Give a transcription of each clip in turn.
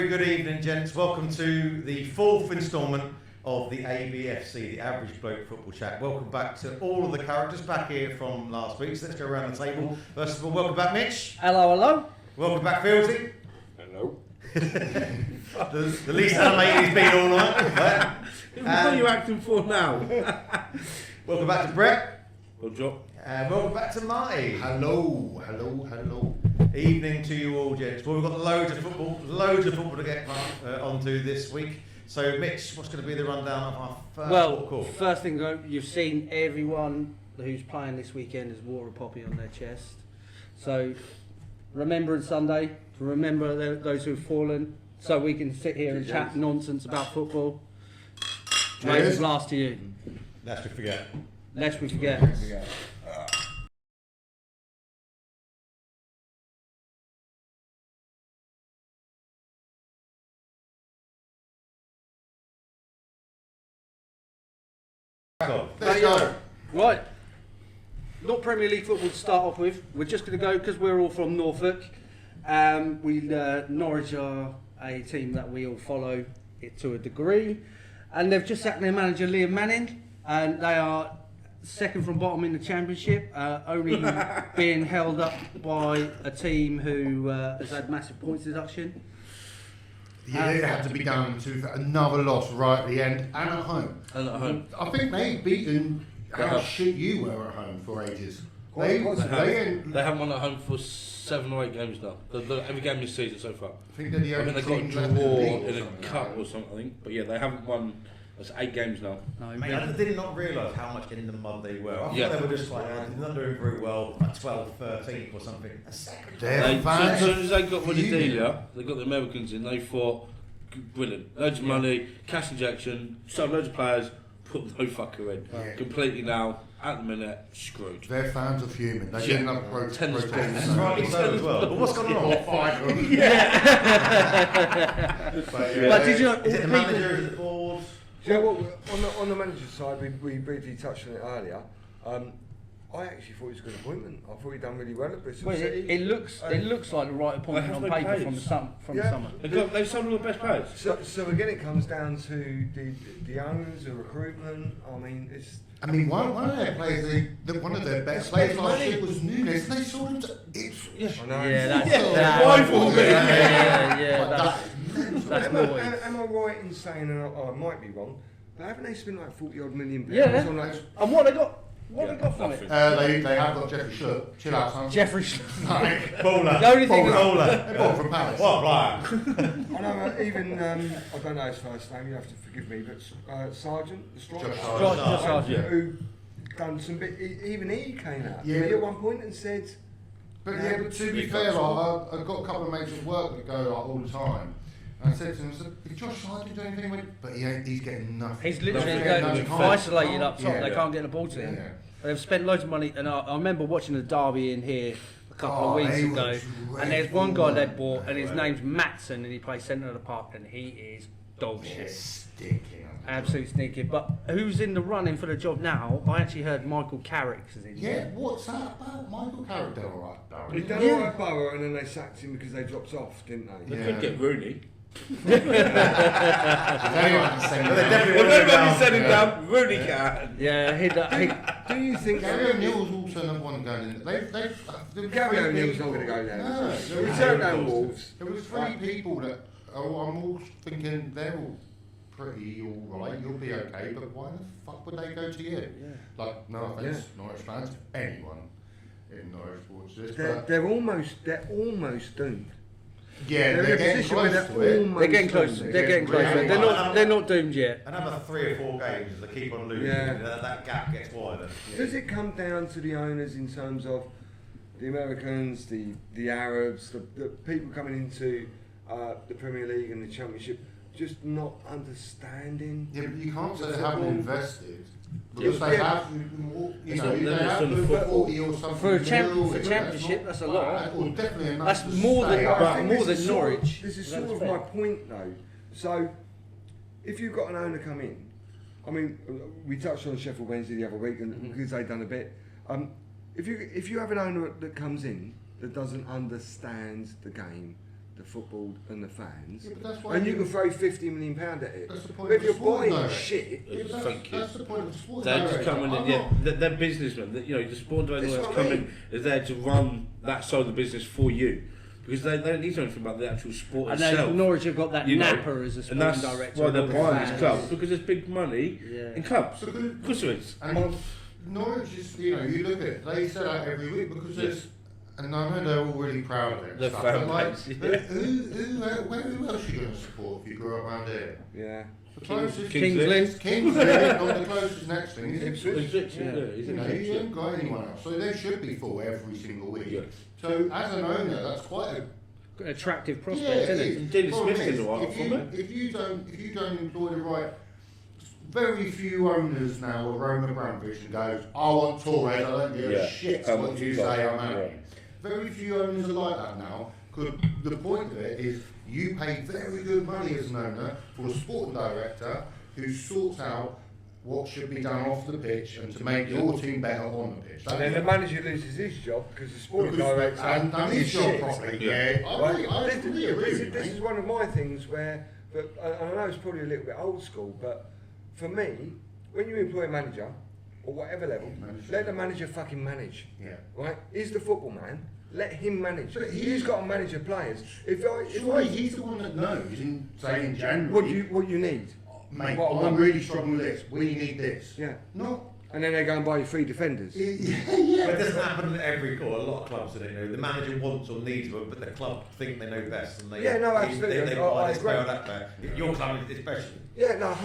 very good evening, gents. Welcome to the fourth instalment of the ABFC, the Average Bloke Football Chat. Welcome back to all of the characters back here from last week. So let's go around the table. First of all, welcome back, Mitch. Hello, hello. Welcome back, Fieldsy. Hello. the least animated he's been all night. What are you acting for now? Welcome back to Brett. Good job. And welcome back to Marty. Hello, hello, hello. Evening to you all, gents. Well, we've got loads of football to get onto this week. So, Mitch, what's going to be the rundown of our first call? First thing, you've seen everyone who's playing this weekend has wore a poppy on their chest. So, Remembrance Sunday, to remember those who've fallen, so we can sit here and chat nonsense about football. Raise a glass to you. Lest we forget. Lest we forget. Let's go. Right, not Premier League football to start off with. We're just going to go because we're all from Norfolk. Norwich are a team that we all follow it to a degree, and they've just sacked their manager Liam Manning, and they are second from bottom in the Championship, only being held up by a team who has had massive points deduction. Yeah, it had to be down to another loss right at the end and at home. I think they've beaten how shit you were at home for ages. They haven't won at home for 7 or 8 games now. Every game this season so far. I think they're the only they got a team draw left in a cup or something, I think. But yeah, they haven't won. That's 8 games now. No, mate, I did not realise how much in the mud they were. I thought they were just like, they're not doing very well, like 12th, 13th or something. As soon as they got rid of Delia, they got the Americans in, they thought, brilliant. Loads of money, cash injection, sold loads of players, put no fucker in. Yeah. Completely now, at the minute, screwed. They're fans of human. They get enough tennis protest. balls. Rightly so as well. But what's going on? But did you know, is it the manager, is it the board? Do you know what, on the manager's side, we briefly touched on it earlier. I actually thought it was a good appointment. I thought he'd done really well at Bristol City. It looks like the right appointment on paper from the summer. They've sold all the best players. So again, it comes down to the owners, the recruitment. I mean, one of their players, one of their best players last year was Nunes. They sold him to Ipswich. I know. That's noise. Am I right in saying, and I might be wrong, but haven't they spent like 40 odd million pounds on that? And what they got? What have we got from it? They have got Jeffrey Schlupp. Chill out, son. Jeffrey Schlupp. Bowler. The only thing Bowler. Ball from Palace. What player? I know, even, I don't know his first name, you have to forgive me, but Sargent, the striker, Josh Sargent. who done some bit, even he came out to me at one point and said... But to be fair, I've got a couple of mates at work that go all the time. And I said to him, did Josh Sargent do anything with it? But he's getting nothing. He's literally getting isolated up top. They can't get the ball to him. Yeah. They've spent loads of money, and I remember watching the derby in here a couple of weeks ago, and there's one guy they bought, and his name's Matson, and he plays centre of the park, and he is dog shit. Stinking. Absolutely stinking. But who's in the running for the job now? I actually heard Michael Carrick's is in. Yeah, what's that about? Michael Carrick done all right, He done all right, Borough, and then they sacked him because they dropped off, didn't they? They could get Rooney. Anyone can send him down. Nobody sent him down. Rooney can. Yeah, Do you think Gary O'Neill's also another one going in? Gary O'Neill's not going to go down? No, He turned down Wolves. There was 3 people that I'm all thinking they're all pretty all right. You'll be okay, but why the fuck would they go to you? Yeah. Like, no offense, Norwich fans, anyone in Norwich watches this, but they're almost doomed. yeah, they're getting close to it. They're getting close. They're not doomed yet. Another 3 or 4 games as they keep on losing. That gap gets wider. Does it come down to the owners in terms of the Americans, the Arabs, the people coming into the Premier League and the Championship, just not understanding? Yeah, but you can't say they haven't invested. Because they have, they have over 40 or something. For a championship, that's a lot. Definitely enough. That's more than Norwich. This is sort of my point, though. So, if you've got an owner come in, I mean, we touched on Sheffield Wednesday the other week, and because they've done a bit. If you have an owner that comes in that doesn't understand the game, the football and the fans, Yeah, but that's why and you can throw £50 million at it. That's the point But of if you're sporting buying director. shit, Yeah, but Thank you. that's the point of the sport They're just director. coming in, I'm yeah. not- They're businessmen. The sport director That's that's what I coming mean. is there to run that side of the business for you. Because they don't need to know anything about the actual sport And itself. then Norwich have got that You know, napper as a and sporting that's director. why they're with buying fans. these clubs, because there's big money Yeah. in clubs. So Of course there is. And Norwich is, you look at it, they sell out every week because there's, and I know they're all really proud of it. The stuff, fan but like, base, but yeah. who else are you going to support if you grew up around here? yeah. The closest Kings Lynn. Kings Lynn, not the closest next thing is Ipswich. Ipswich, yeah. You know, you haven't got anyone else, so they should be full every single week. Yeah. So as an owner, that's quite a Attractive prospect, yeah, isn't it? is. And Dennis Problem Smith did is, a while if from it. if you don't employ the right, very few owners now are Roman Abramovich and goes, I want Torres, I don't give Yeah. a shit How what much you you say got. I'm Yeah. having. Very few owners are like that now. Because the point of it is, you pay very good money as an owner for a sporting director who sorts out what should be done off the pitch and to make your team better on the pitch. And then the manager loses his job because the sporting director and done his is job shit. properly. Yeah. Yeah, Right? I This- fully agree this, with this you, is mate. one of my things where, and I know it's probably a little bit old school, but for me, when you employ a manager, or whatever level, let the manager fucking manage. Yeah. Right? He's the football man. Let him manage. But He's got to manage the players. Surely he's the one that knows in, say, in January. what you need. Mate, What- I'm really strong with this. We need this. Yeah. No. And then they go and buy you 3 defenders. But it doesn't happen at every or a lot of clubs. They know the manager wants or needs one, but the club think they know best, and they Yeah, no, absolutely. They I buy this agree. player or that player. Your club especially. Yeah, no,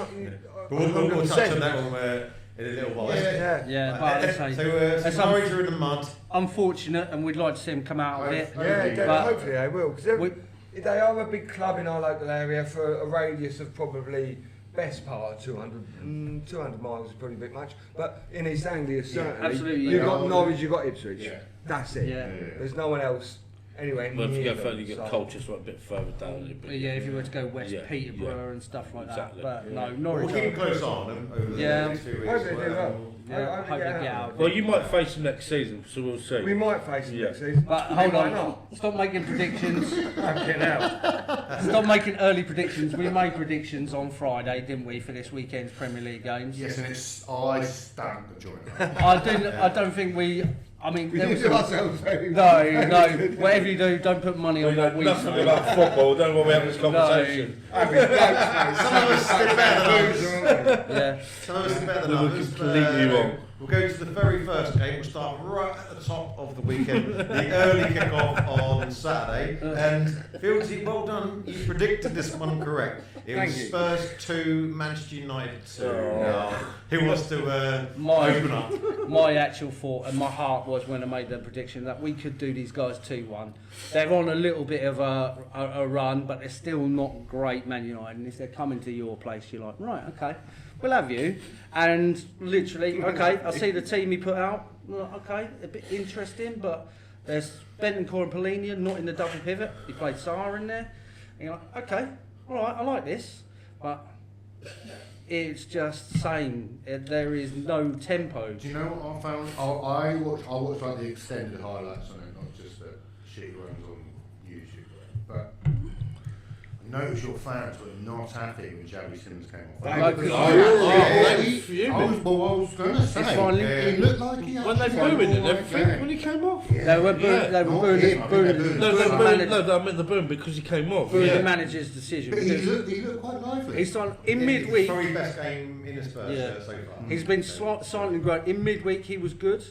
But we'll touch on 100%. that one in a little while. Yeah. Yeah, but as I say, So that's Norwich are in the mud. unfortunate, and we'd like to see him come out of it. Yeah, But hopefully they will. Because we- they are a big club in our local area for a radius of probably best part of 200 miles is probably a bit much. But in East Anglia, certainly. absolutely, You've yeah. got Norwich, you've got Ipswich. Yeah. That's it. Yeah. There's no one else anywhere Well, if you near go further, them, you get so- Colchester a bit further down. A little bit. Yeah, if you were to go West Yeah, Peterborough yeah. and stuff like Exactly. that. But Yeah. no, We'll Norwich. keep are- close on them over Yeah. the next 2 weeks. Hopefully they will. Yeah, Hope hope they they get get out. out. Well, you might face them next season, so we'll see. We might face them Yeah. next season. But We hold might on, not. stop making predictions. Fucking hell. Stop making early predictions. We made predictions on Friday, didn't we, for this weekend's Premier League games? Yes, and I stank the joint. I don't think we. I mean, We there was did some, ourselves very no. Whatever you do, don't put money on what we nothing say. about football. Don't want we have this conversation. Some of us are better than others. Yeah. Some of us are better than They were others. completely wrong. We'll go to the very first game. We'll start right at the top of the weekend. The early kick-off on Saturday. And Fieldsy, well done. You predicted this one correct. It was Thank you. Spurs 2, Manchester United 2. Oh. Now, who wants to open up? My actual thought and my heart was when I made the prediction that we could do these guys 2-1. They're on a little bit of a run, but they're still not great, Man United. And if they're coming to your place, you're like, right, okay, we'll have you. And literally, okay, I see the team he put out. Well, okay, a bit interesting, but there's Bentancur and Polina not in the double pivot. He played Sarr in there. And you're like, okay, all right, I like this, but it's just same. There is no tempo. Do you know what I found? I watched like the extended highlights on it, not just the shitty ones on YouTube. But I noticed your fans were not happy when Javi Simmons came off. Like, I was going to say, finally- it looked like he When they actually booed and played everything, all when he came off. right. They were Yeah. they were Not booing him, I think booing- they booed No, booing the I manager- meant the boom because he came off. booing Yeah. the manager's decision. But he because looked quite lively. he's on in Yeah, midweek. Probably best game in the Spurs Yeah. so far. He's been silently growing. In midweek, he was good.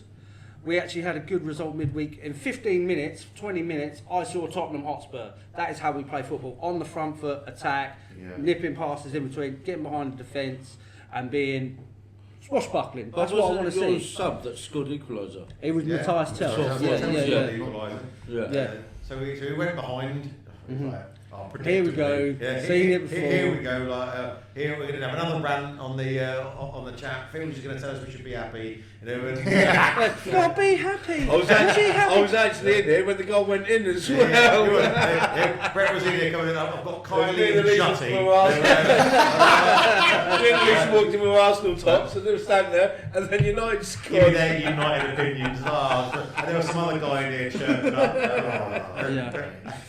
We actually had a good result midweek. In 15 minutes, 20 minutes, I saw Tottenham Hotspur. That is how we play football. On the front foot, attack, Yeah. nipping passes in between, getting behind the defence, and being swashbuckling. But That's what I want was to it your see. sub that scored equaliser? It was Matthias Tell. Tell, Yeah. Yeah. So we went behind. Mhm. Like, Here we go. Yeah, Seen it before. Here we go. Like, here we're going to have another rant on the chat. Phil's just going to tell us we should be happy. You know, and, God, be happy. I was, Be actually, happy. I was actually in there when the goal went in as well. yeah, Brett was in here coming in. I've got Kylie and Jutty. English walked in with Arsenal tops and they were standing there, and then United Give me scored. their United opinions. And there was some other guy in here chirping up.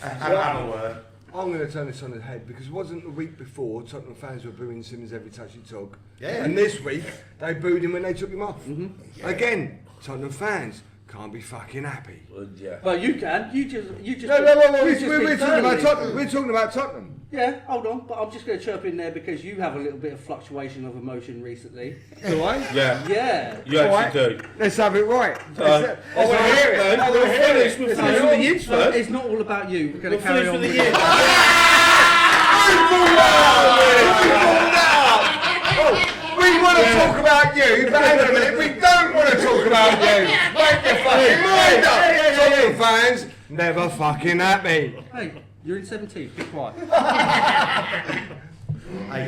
Have a word. I'm going to turn this on its head because it wasn't the week before Tottenham fans were booing Simmons every touch he took. Yeah. And this week they booed him when they took him off. Yeah. Again, Tottenham fans can't be fucking happy. Well, yeah. Well, you can. You just. No, we're talking about Tottenham. We're talking about Tottenham. Yeah, hold on, but I'm just going to chirp in there because you have a little bit of fluctuation of emotion recently. Do I? Yeah. Yeah. You actually do. Let's have it right. I want to hear it. I want to hear it. We'll finish for the years first. It's not all about you. We're going We'll to carry finish on. for the with years. We want to talk about you, but hang on a minute, we don't want to talk about you. Make your fucking mind up. Tottenham fans never fucking happy. Hey, you're in 17th. Be quiet.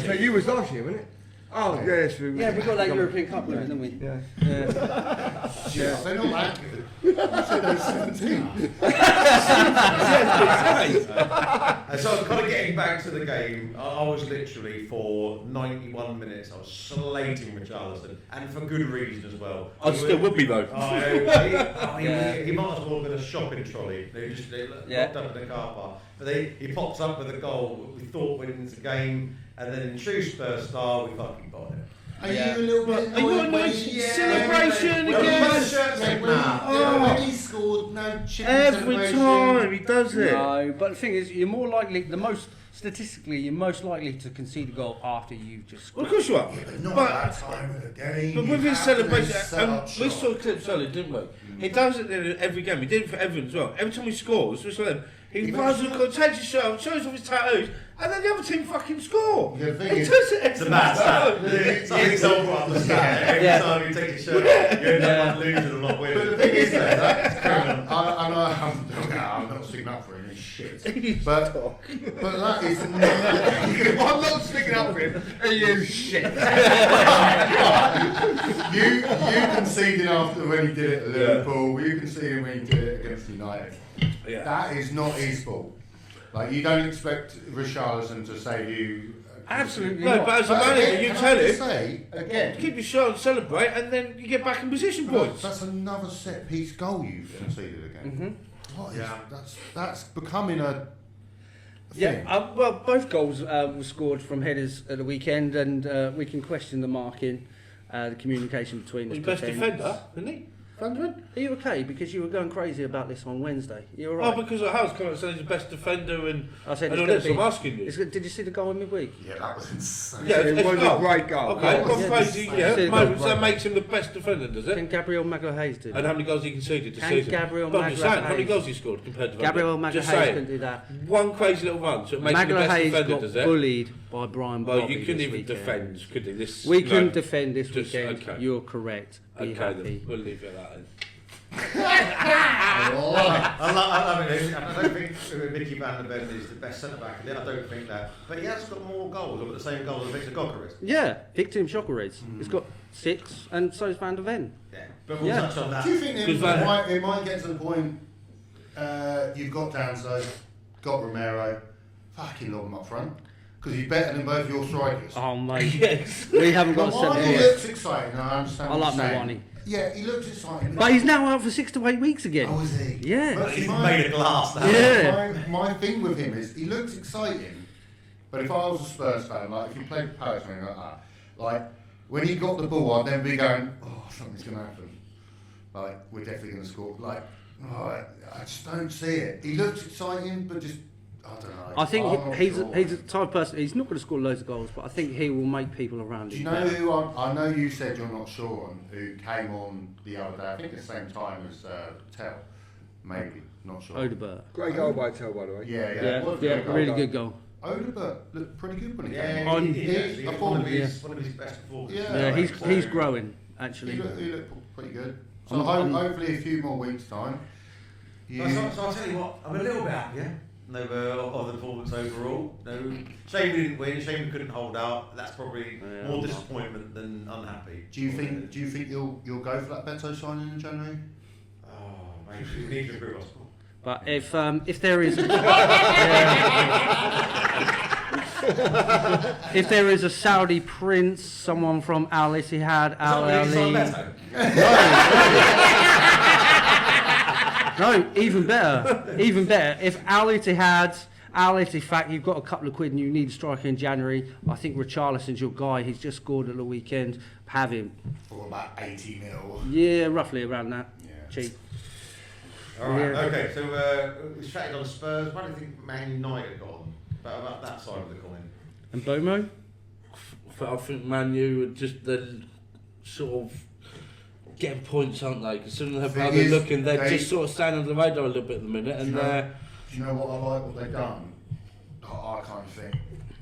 So you was last year, wasn't it? Oh yes. Yeah, we got that European Cup winner, didn't we? Yeah. Yeah, they're not that good. You said they were 17. So kind of getting back to the game, I was literally for 91 minutes, I was slating Richarlison, and for good reason as well. I still would be though. He might as well have been a shopping trolley. They just locked up in the car park. But he pops up with a goal we thought went into the game, and then in true Spurs style, we fucking bought it. Are you a little bit Are you annoyed? Celebration again? When he scored, no chicken Every celebration. time he does it. No, but the thing is, you're more likely, statistically, you're most likely to concede a goal after you've just Well, scored. of course you are. Not But that time of the game. But You with his have to celebration, set and up we shop. saw clips earlier, didn't we? He does it in every game. He did it for Everton as well. Every time he scores, we saw him. He runs and takes his shirt off, shows off his tattoos, and then the other team fucking score. The thing He is- does it It's a bad stat. It's something so brought up the stat. Every time you take your shirt off, you end up losing and not winning. But the thing is, though, that's criminal. I'm not sticking up for him. He's shit. But that is not. I'm not sticking up for him. Are you shit? You conceded after when he did it at Liverpool. You conceded when he did it against United. Yeah. That is not his fault. Like, you don't expect Richarlison to save you. Absolutely No, not. but as a manager, you tell him, Say again. keep your shirt on, celebrate, and then you get back in position points. That's another set piece goal you've conceded again. What is, that's becoming a thing. Yeah, well, both goals were scored from headers at the weekend, and we can question the marking, the communication between the He's best defenders. defender, isn't he? Thunderman? Are you okay? Because you were going crazy about this on Wednesday. You're Oh, right. because of House coming out saying he's the best defender and I said all it's this. gonna I'm be- asking you. Did you see the goal in midweek? Yeah, that was insane. Yeah, It it's was a goal. great goal. Okay, Yeah, gone yeah, crazy, just- yeah. just- Moment, so that makes him the best defender, does Can it? Gabriel Magalhaes do And that? how many goals he conceded this Can season? Gabriel But I'm just saying, how many Magalhaes- goals he scored compared to Van Gabriel Dijk? Just Magalhaes saying. can do that. One crazy little run, so it makes him the best Magalhaes defender, got does it? bullied by Brian Well, Bobby you couldn't this even weekend. defend, could you? This, We no. couldn't defend this Just- weekend. okay. You're correct. Be Okay, happy. then. We'll leave it at that then. I don't think Mickey van der Ven is the best centre back, and then I don't think that. But he has got more goals, or the same goals as Victor Gokkeris. Yeah, Victim Shockerates. He's got 6, and so's Van der Ven. Yeah, but we'll Yeah. touch on that. Do you think Because Van- it might get to the point you've got Danso, got Romero, fucking lob them up front? Because he's better than both your strikers. Oh, mate. Yes. We haven't got a Mawani centre looks exciting, I understand I what like you're saying. Mawani. Yeah, he looks exciting. But he's now out for 6 to 8 weeks again. Oh, is he? Yeah. But He's my- made of glass now. Yeah. My thing with him is he looks exciting, but if I was a Spurs fan, like if you played Palace or anything like that, like when he got the ball, I'd then be going, oh, something's going to happen. Like, we're definitely going to score. Like, oh, I just don't see it. He looks exciting, but just, I don't know. I think I'm not he's sure. the type of person, he's not going to score loads of goals, but I think he will make people around Do him you know better. who I know you said you're not sure on, who came on the other day, I think at the same time as Tell, maybe, not sure. Odebert. Great goal by Tell, by the way. Yeah, Yeah, it was a yeah, good goal. really good goal. Odebert looked pretty good when he came Yeah, on. On- he he- one of his best performances. Yeah. Yeah, he's so- growing, actually. He looked pretty good. So I'm- hopefully a few more weeks' time. So I'll tell you what, I'm a little bit happy, yeah? Of the performance overall. No, shame we didn't win. Shame we couldn't hold out. That's probably more disappointment than unhappy. Do you think you'll go for that Beto signing in January? Oh, maybe we need to improve our score. But if there is if there is a Saudi prince, someone from Al Ittihad, Al Ali. No, even better. Even better. If fact you've got a couple of quid and you need a striker in January, I think Richarlison's your guy. He's just scored at the weekend. Have him. For about 80 mil. Yeah, roughly around that. Yeah. Cheap. All right. Yeah. Okay. So we chatted on Spurs. Why do you think Man United got on? About that side of the coin. And Bomo? I think Man U are just they're sort of getting points, aren't they? Considering how they're looking, they're just sort of staying under the radar a little bit at the minute. And do you know what I like? What they've done? I kind of think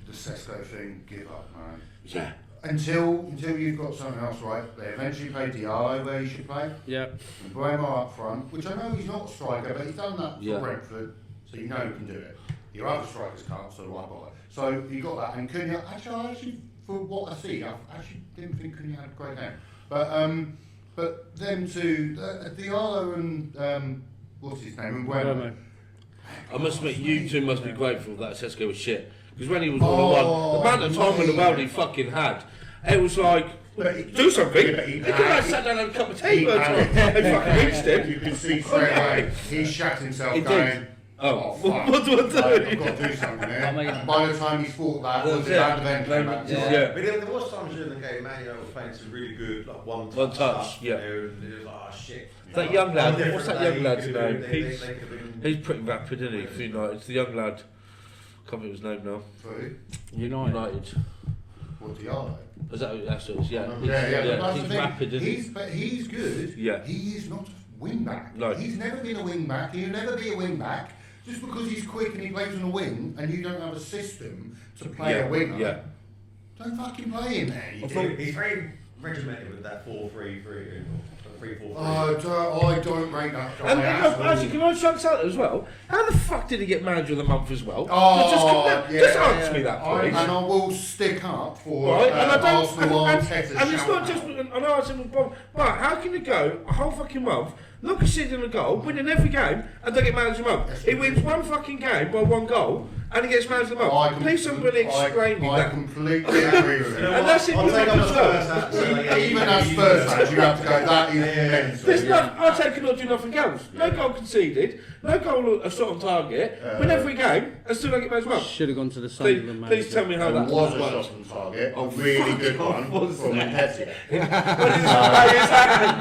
the Sesko thing. Give up, man. yeah, Until you've got something else right. They eventually played Diallo where he should play. Yeah. And Bremer up front, which I know he's not a striker, but he's done that for Yeah. Brentford, so you know he can do it. Your other strikers can't, so why bother? So you got that, and Cunha. Actually, for what I see, I actually didn't think Cunha had a great game. But them two, Diallo and what's his name, and Bremer. I must admit, you two must be grateful that Sesko was shit. Because when he was 1-1, the amount of time in the world he fucking had, it was like, do something. He could have sat down and had a cup of tea by the time they fucking reached him. You can see straight away, he shat himself He going, did. Oh, fuck, what do I do? I've got to do something here. I mean- And by the time he thought that, That's the it. band event came back to Yeah. life. Yeah. But there was times during the game, Man United was playing some really good, like one touch stuff, yeah. You know, and it was like, oh shit. That young lad, On a what's that different young day, lad's you could have name? been- they could have been- He's pretty rapid, isn't he, for United? It's the young lad. Can't remember his name now. For who? United. What Diallo? Is that that's it? Yeah. Yeah, He's, but that's he's the thing. rapid, isn't he? But he's good. Yeah. He is not a wing back. No. He's never been a wing back. He'll never be a wing back. Just because he's quick and he plays on a wing and you don't have a system to play a winger, Yeah. don't fucking play him there. You do. He's very regimented with that 4-3-3, 3-4-3. I don't rate that guy. And at all. actually, can I shout out as well? How the fuck did he get manager of the month as well? Oh, just answer me that, please. And I will stick up for Right, and I don't, Arsenal and Arteta. and it's not just, and I asked him, but how can you go a whole fucking month, look a season in a goal, winning every game, and don't get manager of the month? He wins one fucking game by one goal, and he gets manager of the month. Please somebody explain me I that. completely agree with him. And that's it, I'll you take know, on the as Spurs well. hat, so, yeah, Even as Spurs fans, you have to go, that is mental. There's Arteta cannot do nothing else. No goal conceded, no goal shot on target, win every game, and still don't get manager of the month. Should have gone to the Sunderland manager. Please tell me how There that was a works. shot on target, a really good one from Hetty.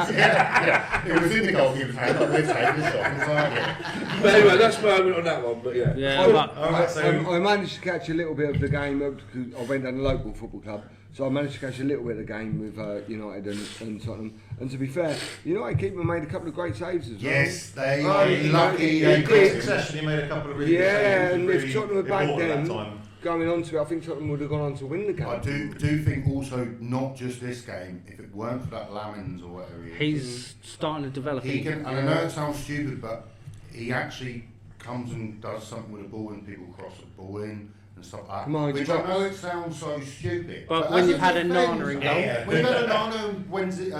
Yeah, it was in the goalkeeper's hand, but we're taking a shot on target. But anyway, that's my moment on that one, but yeah. Yeah, but Alright, so I managed to catch a little bit of the game because I went down to the local football club, so I managed to catch a little bit of the game with United and Tottenham. And to be fair, United keeper made a couple of great saves as well. Yes, they Oh, are he- lucky he they did. got him. succession, he made a couple of really good Yeah, saves, and really if Tottenham were back important then, at that time. going on to it, I think Tottenham would have gone on to win the game. I do think also, not just this game, if it weren't for that Lamins or whatever he is, he's starting to develop. he can, and I know it sounds stupid, but he actually comes and does something with the ball and people cross the ball in and stuff like that. Come on, which you I got- know it sounds so stupid. But when as you've had a defence- Nana in goal. Yeah. When you've had a Nana, when's it,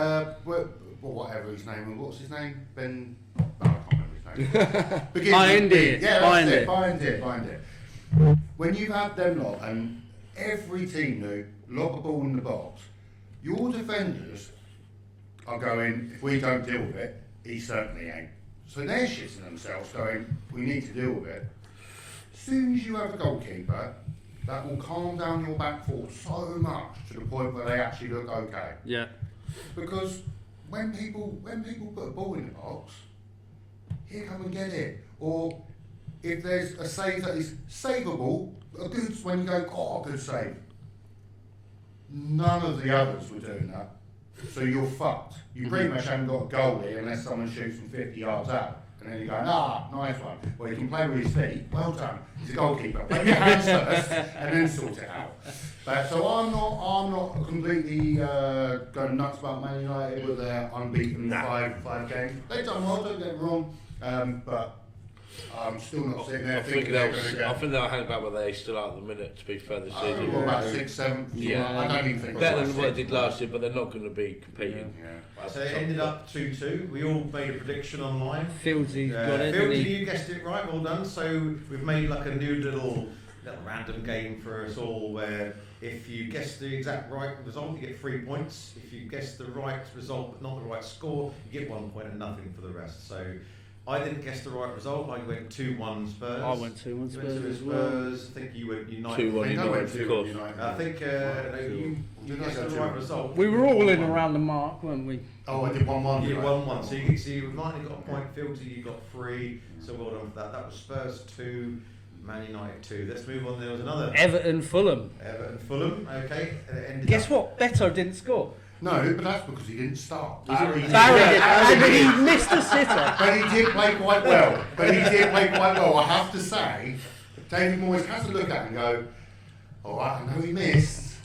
whatever his name was, what's his name? Ben, no, I can't remember his name. Begins Bayern with did. B. Yeah, Bayern that's did. it, Bayern did. When you've had them lot and every team knew, lock a ball in the box, your defenders are going, if we don't deal with it, he certainly ain't. So they're shitting themselves going, we need to deal with it. As soon as you have a goalkeeper, that will calm down your back four so much to the point where they actually look okay. Yeah. Because when people put a ball in the box, here, come and get it. Or if there's a save that is savable, a good, when you go, oh, good save. None of the others were doing that. So you're fucked. You pretty much haven't got a goalie unless someone shoots from 50 yards out. And then you go, nice one. Well, he can play with his feet. Well done. He's a goalkeeper. Play your hands first and then sort it out. But so I'm not completely going nuts about Man United with their unbeaten five games. They've done well, don't get me wrong. But I'm still not sitting there thinking they're going to get. I think they'll hang about where they still are at the minute, to be fair, this What season. about 6th, 7th? Yeah. I don't even think Better it's than what like they did last year, but they're not going to be competing. Yeah. So it ended up 2-2. We all made a prediction online. Fieldsy got it. didn't Fieldsy, he? you guessed it right. Well done. So we've made like a new little random game for us all, where if you guess the exact right result, you get 3 points. If you guess the right result but not the right score, you get 1 point and nothing for the rest. So I didn't guess the right result. I went 2-1 Spurs. I went 2-1 You went Spurs 2-1 as well. Spurs. I think you went United. 2-1 I think I United, went of 2-1 course. United. I think you guessed the right result. We were all in around the mark, weren't we? Oh, I did 1-1. You right? 1-1. So you might have got a point. Fieldsy, you got 3. So well done for that. That was Spurs 2, Man United 2. Let's move on. There was another. Everton, Fulham. Fulham. Okay. And it ended Guess up- what? Beto didn't score. No, but that's because he didn't start. Barry did, and he missed a sitter. But he did play quite well. I have to say, David Moyes has to look at it and go, all right, I know he missed,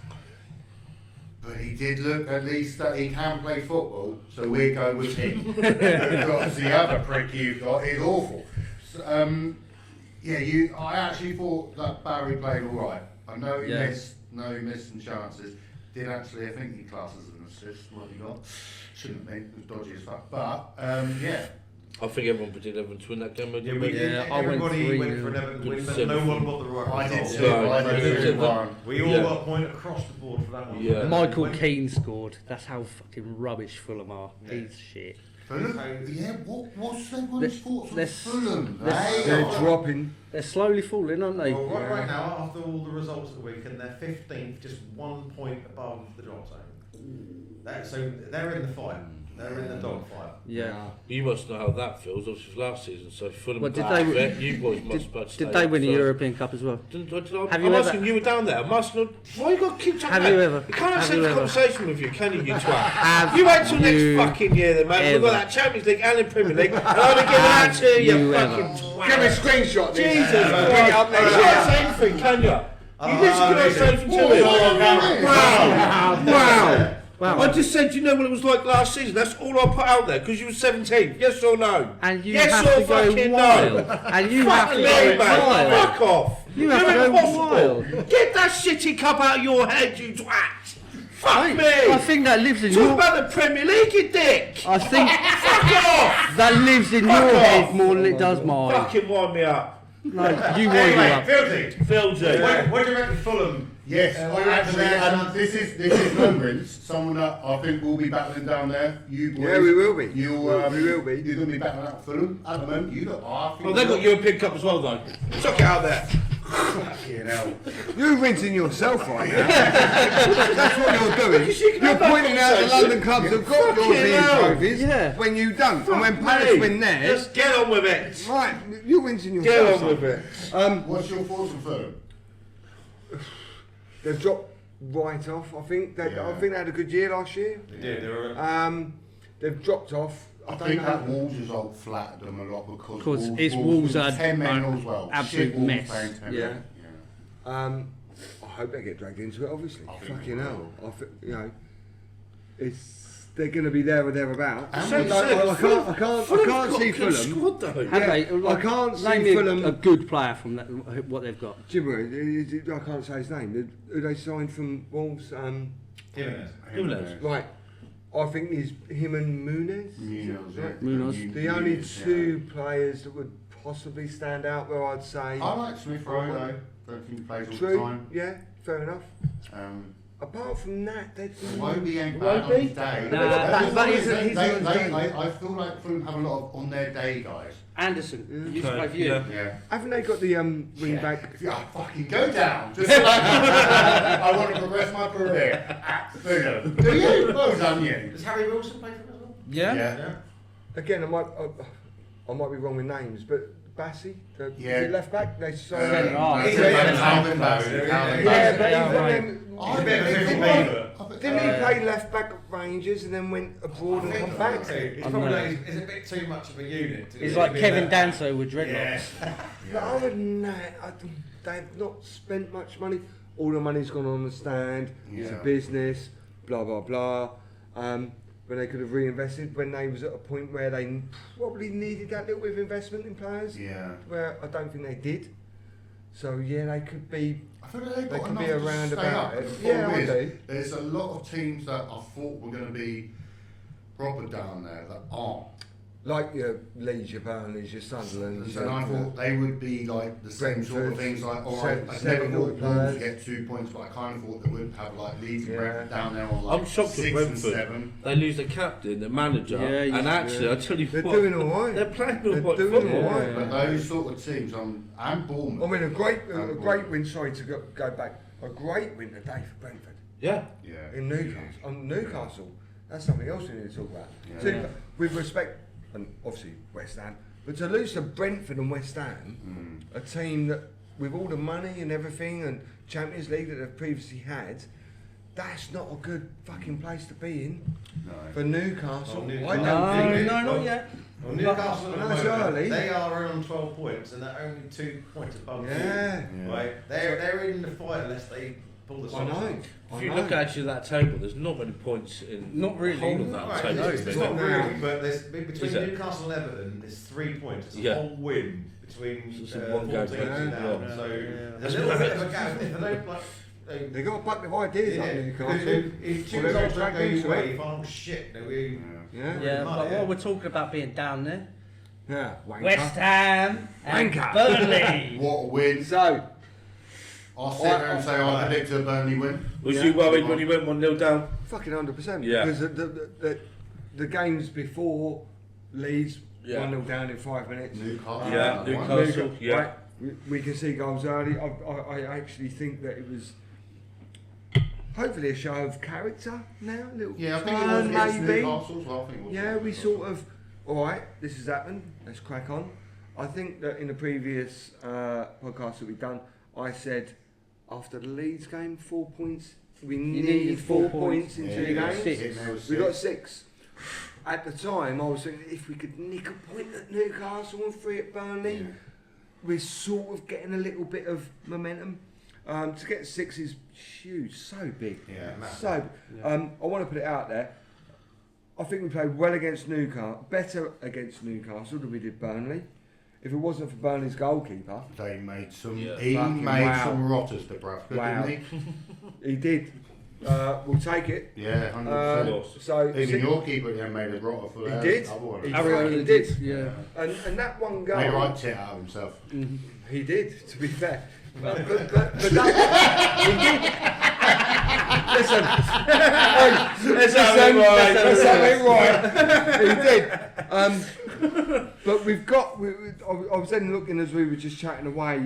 but he did look at least that he can play football, so we go with him. Because the other prick you've got is awful. So, I actually thought that Barry played all right. I know he missed some chances. Did actually, I think he classes an assist, what he got. Shouldn't have been, it was dodgy as fuck. But, yeah. I think everyone predicted Everton to win that game. Yeah, we did. Yeah, I went Everybody went 3-0. for an Everton win, but Good no one got the right I did result. too. No, I no, did no, too. We all Yeah. got a point across the board for that one. Yeah. Michael When- Keane scored. That's how fucking rubbish Fulham are. Yeah. He's shit. Fulham? Yeah, what's everyone's Let's- thoughts on let's- Fulham? They're dropping. They're slowly falling, aren't they? Well, right now, after all the results of the weekend, they're 15th, just 1 point above the drop zone. So they're in the fight. They're in the dog fight. Yeah. You must know how that feels. Obviously, last season. So Fulham. Well, did back they- there, you boys must. Did they win the European Cup as well? Have you I'm ever- asking you were down there. I'm asking. Why you got to keep Have you ever- You can't have have you a ever- conversation with you, can you? You twat. Have You wait till you next fucking year, then, mate. We've got ever- that Champions League and the Premier League, and I'll be giving that to you, you fucking ever- twat. Give me a screenshot. Jesus, Bring it up you next can't say year. anything, can you? You literally can't say anything to me. Wow. Wow. I just said, you know what it was like last season? That's all I put out there, because you were 17th. Yes or no? And you yes have or to go fucking wild. no? And you Fuck have to me, go mate. wild. Fuck off. You have You're to go impossible. wild. Get that shitty cup out of your head, you twat. Fuck me. I think that lives in Talk your. about the Premier League, you dick. I think Fuck off. that lives in Fuck your off. head more than it does mine. Fucking wind me up. No, you wind me Anyway, up. Fieldsy, Fieldsy. what do you reckon Fulham? Yes, we're actually- this is remembrance. Someone that I think will be battling down there. You boys. Yeah, we will be. You, We will be. You're going to be battling out Fulham at the moment. You look. I think Oh, they got European Cup as well, though. Chuck it out there. You know. You're rinsing yourself right now. That's what you're doing. Because you can You're have that pointing out the conversation. London clubs have got Fucking European hell. trophies Yeah. when you don't. And when Fuck Palace me. win theirs, Just get on with it. right, you're rinsing Get yourself. on with it. What's your thoughts on Fulham? They've dropped right off. I think they had a good year last year. They did. They were. They've dropped off. I don't think know. that Wolves result flattered them a lot because It's Wolves are 10 men an as well. absolute Shit Wolves mess. playing 10 Yeah. men. I hope they get dragged into it. Obviously, I think fucking they hell. They're going to be there or thereabouts. And I can't see Fulham. Squad, though. Have Yeah, they? I can't see name me Fulham- a good player from that, what they've got. Jimmer, I can't say his name. Who they signed from Wolves? Jimenez. Right. I think it's him and Muniz. Munoz. The only two players that would possibly stand out where I'd say. I like Smith Rowe though. Don't think he plays all the True. time. Yeah, fair enough. Apart from that, they Wonby ain't bad on his day. That isn't his own day. I feel like Fulham have a lot of on their day guys. Anderson, used to play for you. Yeah. Yeah. haven't they got the wing back? Yeah, fucking go down. Just like I want to progress my career at Fulham. Do you? Well done, you. Does Harry Wilson play for them as well? Yeah. Again, I might be wrong with names, but Bassi, is Yeah. it left back? They Centre signed. half. He's Calvin Calvin Bassey. Bassey. Calvin Yeah, Bassey. but Yeah, he's right. He's a bit of a 50 favourite. Didn't he play left back at Rangers and then went abroad and come back? He's probably like, he's a bit too much of a unit. He's like Kevin Danso with dreadlocks. But other than that, they've not spent much money. All the money's gone on the stand. It's a Yeah. business, blah blah blah. When they could have reinvested, when they was at a point where they probably needed that little bit of investment in players. Yeah. Where I don't think they did. So yeah, they could be. I feel like they've They got can enough be to around stay about up. it. The Yeah, problem I is, do. there's a lot of teams that I thought were going to be proper down there that aren't. like your Leeds, your Burnleys, your Sunderlands. And I thought they would be like the same sort of things. Like, all right, I never thought Wolves would get 2 points, but I kind of thought they would have like Leeds and Brentford down there on like I'm shocked 6 at and 7. They lose the captain, the manager, and actually, I tell you They're what, doing all right. they're playing all They're right doing football. all right. But those sort of teams, and Bournemouth. I mean, a great win. Sorry to go back. A great win today for Brentford Yeah. in Newcastle. On Newcastle, that's something else we need to talk about. Yeah. So, with respect, and obviously West Ham, but to lose to Brentford and West Ham, a team that with all the money and everything and Champions League that they've previously had, that's not a good fucking place to be in for Newcastle. Oh, I don't think not yet. Well, Newcastle at the That's moment, early. they are on 12 points and they're only 2 points above Yeah. you. Right? They're in the fight unless they pull the I socks know. off. If you look actually at that table, there's not many points in Not really. the whole of that Right, table. it's not really. really, but there's between Is it? Newcastle and Everton, there's 3 points. It's a Yeah. whole win between So it's a 14 one-game teams game. now. Yeah. So Yeah. there's a little bit of a gap. If they don't like, they got a bucket of ideas like Newcastle. if two Whatever results don't go attracting, your way, so- you find, oh shit, no, we. Yeah. Yeah, Money, but yeah. what we're talking about being down there. Yeah. Wanker. West Ham and Wanker. Burnley. What a win. So, I'll sit there and say I predicted a Burnley win. Was you worried when you went 1-0 down? fucking 100%. Yeah. Because the games before Leeds, Yeah. 1-0 down in 5 minutes. Newcastle. Yeah, won. Newcastle. Yeah. Right, we can see goals early. I actually think that it was hopefully a show of character now. A little Yeah, I think it was turn, against maybe. Newcastle as well. I think it was Yeah, we sort of, all right, this has happened, let's crack on. I think that in the previous podcast that we've done, I said after the Leeds game, 4 points. We needed 4 points in 2 games. We got 6. At the time, I was thinking if we could nick a point at Newcastle and 3 at Burnley, we're sort of getting a little bit of momentum. To get 6 is huge, so big. Yeah, massive. So, I want to put it out there. I think we played well against Newcastle, better against Newcastle than we did Burnley. If it wasn't for Burnley's goalkeeper, They made some. Yeah. He Fucking made wow. some rotters to Bradford, Wow. didn't he? he did. We'll take it. Yeah, 100%. So Even your keeper then made a rotter for He that. did. Other one. He Ariel fucking did. Yeah. And that one goal, Made a right tit out of himself. he did. To be fair, but that let's have it right. He did. But we've got. I was then looking as we were just chatting away.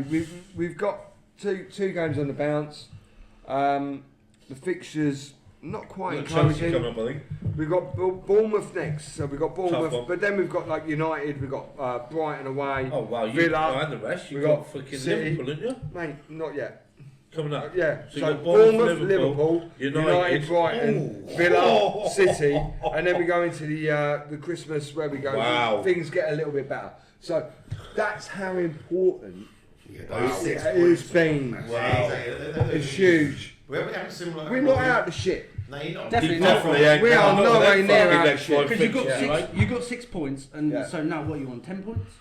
We've got two games on the bounce. The fixtures not quite Chelsea encouraging. coming up, I think. We've got Bournemouth next, so we've got Tough Bournemouth, one. but then we've got like United, we've got Brighton away. Oh wow, you Villa, and the rest. You we got got fucking City. Liverpool, didn't you? Mate, not yet. Coming up. Yeah, So you so got Bournemouth, Bournemouth, Liverpool, Liverpool, United. Brighton, Ooh. Villa, City, and then we go into the Christmas where we go. Wow. Things get a little bit better. So that's how important Yeah, it those 6 has points. been. Wow. It's huge. We haven't similar. We're not out of the shit. No, you're not. Definitely You not. definitely ain't. We are Not no that way far near in our next shit. five Because you got fixtures, six, right? you got 6 points, and Yeah. so now what are you on? 10 points?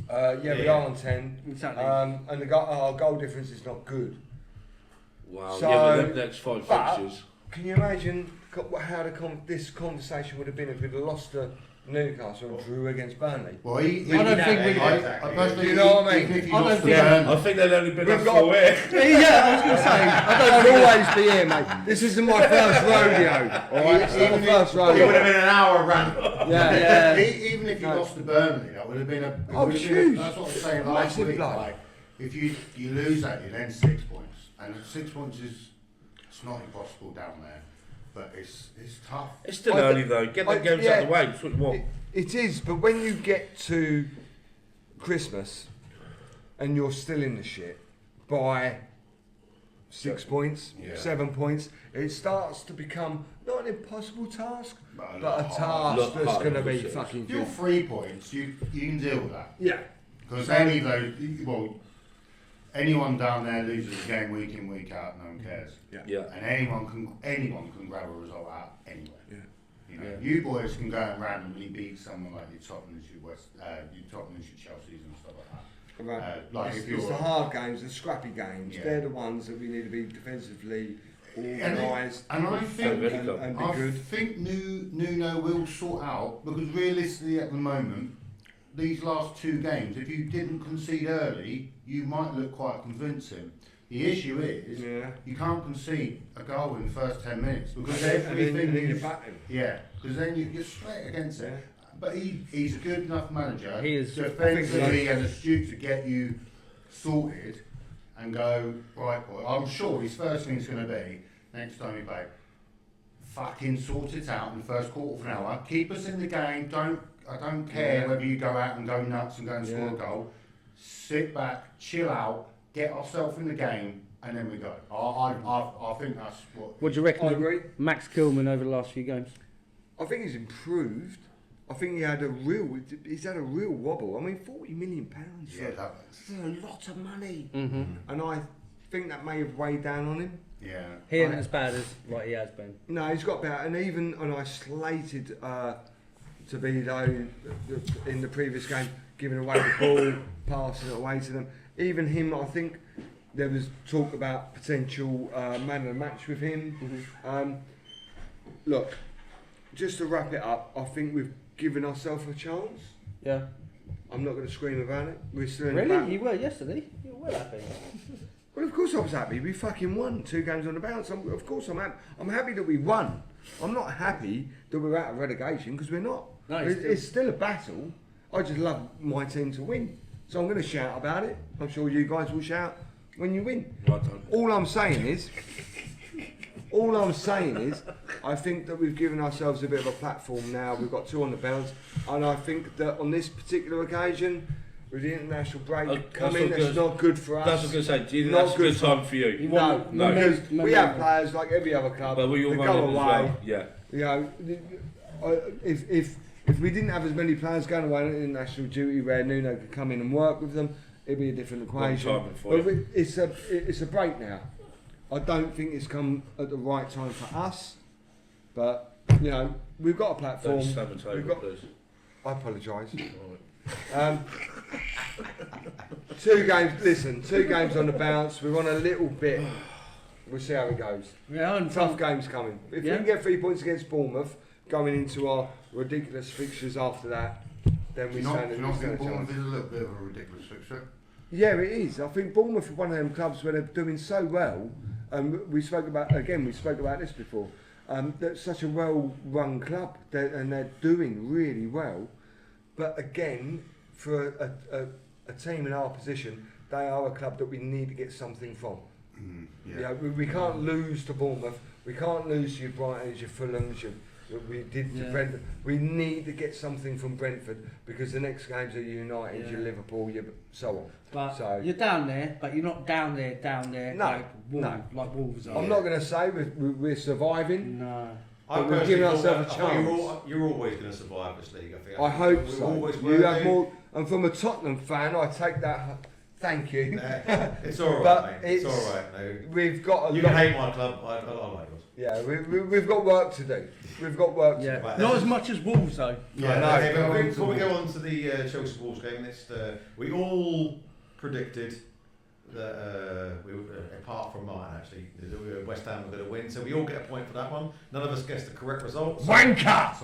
Yeah, we Yeah. are on 10. Exactly. And our goal difference is not good. Wow. So- Yeah, but them next 5 but- fixtures. Can you imagine how this conversation would have been if we'd have lost to Newcastle and drew against Burnley? Well, I don't think we- I personally Do you know what I even mean? if you I don't lost to think- Burnley, I think they've only been We've up got- 4 here. Yeah, I was going to say. I don't always be here, mate. This isn't my first rodeo. Alright, it's not my first it would have rodeo. been an hour run. Yeah. Even if you lost to Burnley, that would have been a. Oh, huge. That's what I'm saying last Massive week. blow. Like, if you lose that, you're then 6 points, and 6 points is it's not impossible down there, but it's tough. It's still I early th- though. Get the I- games yeah. out of the way. That's what you want. It is, but when you get to Christmas and you're still in the shit by 6 points, Yeah. 7 points, it starts to become not an impossible task, But a but lot a harder. task Lot that's harder, going to be yes. fucking If you're good. 3 points, you can deal with that. Yeah. Because any of those, well, anyone down there loses a game week in, week out, no one cares. Yeah. And anyone can grab a result out anyway. Yeah. You know, you boys can go and randomly beat someone like your Tottenham's, your Tottenham's, your Chelsea's and stuff like that. Right. Like it's, if you're it's the hard games, the scrappy games. Yeah. They're the ones that we need to be defensively organised, and I think and be I good. think Nuno will sort out, because realistically at the moment, these last 2 games, if you didn't concede early, you might look quite convincing. The issue is you can't concede a goal in the first 10 minutes because everything you're is batting. because then you're straight against it. But he's a good enough manager. He is defensively and astute to get you sorted and go right, boy. I'm sure his first thing's going to be next time you play, fucking sort it out in the first quarter of an hour. Keep us in the game. I don't care whether you go out and go nuts and go and score a goal. Sit back, chill out, get ourselves in the game, and then we go. I think that's what. What do you reckon? I agree. Max Kilman over the last few games. I think he's improved. I think he's had a real wobble. I mean, £40 million. Yeah, That's a lot of money. Mm-hmm. And I think that may have weighed down on him. Yeah. He ain't as bad as he has been. No, he's got better. And I slated to be though in the previous game, giving away the ball, passing it away to them. Even him, I think there was talk about potential man of the match with him. Mm-hmm. Look, just to wrap it up, I think we've given ourselves a chance. Yeah. I'm not going to scream about it. We're still in the Really? battle. You were yesterday? You were well happy. Well, of course I was happy. We fucking won 2 games on the bounce. Of course I'm happy. I'm happy that we won. I'm not happy that we're out of relegation because we're not. No, it's still a battle. I just love my team to win. So I'm going to shout about it. I'm sure you guys will shout when you win. All I'm saying is, I think that we've given ourselves a bit of a platform now. We've got 2 on the bounce. And I think that on this particular occasion, with the international break coming, that's not good for us. That's what I was going to say. Do you think Not that's a good good time for you? No, because we no. have players like every other club. But we all they run go it as away. well. Yeah. You know, if we didn't have as many players going away on international duty where Nuno could come in and work with them, it'd be a different equation. But it's a break now. I don't think it's come at the right time for us. But you know, we've got a platform. Don't slam the table, please. I apologise. 2 games. Listen, 2 games on the bounce. We're on a little bit. We'll see how it goes. Yeah, Tough games coming. If we can get 3 points against Bournemouth, going into our ridiculous fixtures after that, then we stand a chance. Bournemouth is a little bit of a ridiculous fixture. Yeah, it is. I think Bournemouth are one of them clubs where they're doing so well. We spoke about this before. That's such a well-run club, and they're doing really well. But again, for a team in our position, they are a club that we need to get something from. Yeah. You know, we can't lose to Bournemouth. We can't lose to your Brightons, your Fulhams, we did to Brentford. We need to get something from Brentford because the next games are United, your Liverpool, so on. But you're down there, but you're not down there, No, like Wolves are. I'm not going to say we're surviving. No. But we're giving ourselves a chance. You're always going to survive this league, I think. I hope We so. always You will have do. more, and from a Tottenham fan, I take that. Thank you. It's all right, But mate. It's all right. No. We've got a You lot. can hate my club. I like yours. Yeah, we've got work to do. We've got work to do. Yeah. Not as much as Wolves though. Yeah, no, okay, but but before we go on to the Chelsea Wolves game, we all predicted that, apart from mine actually, that West Ham were going to win, so we all get a point for that one. None of us guessed the correct result. Wanker!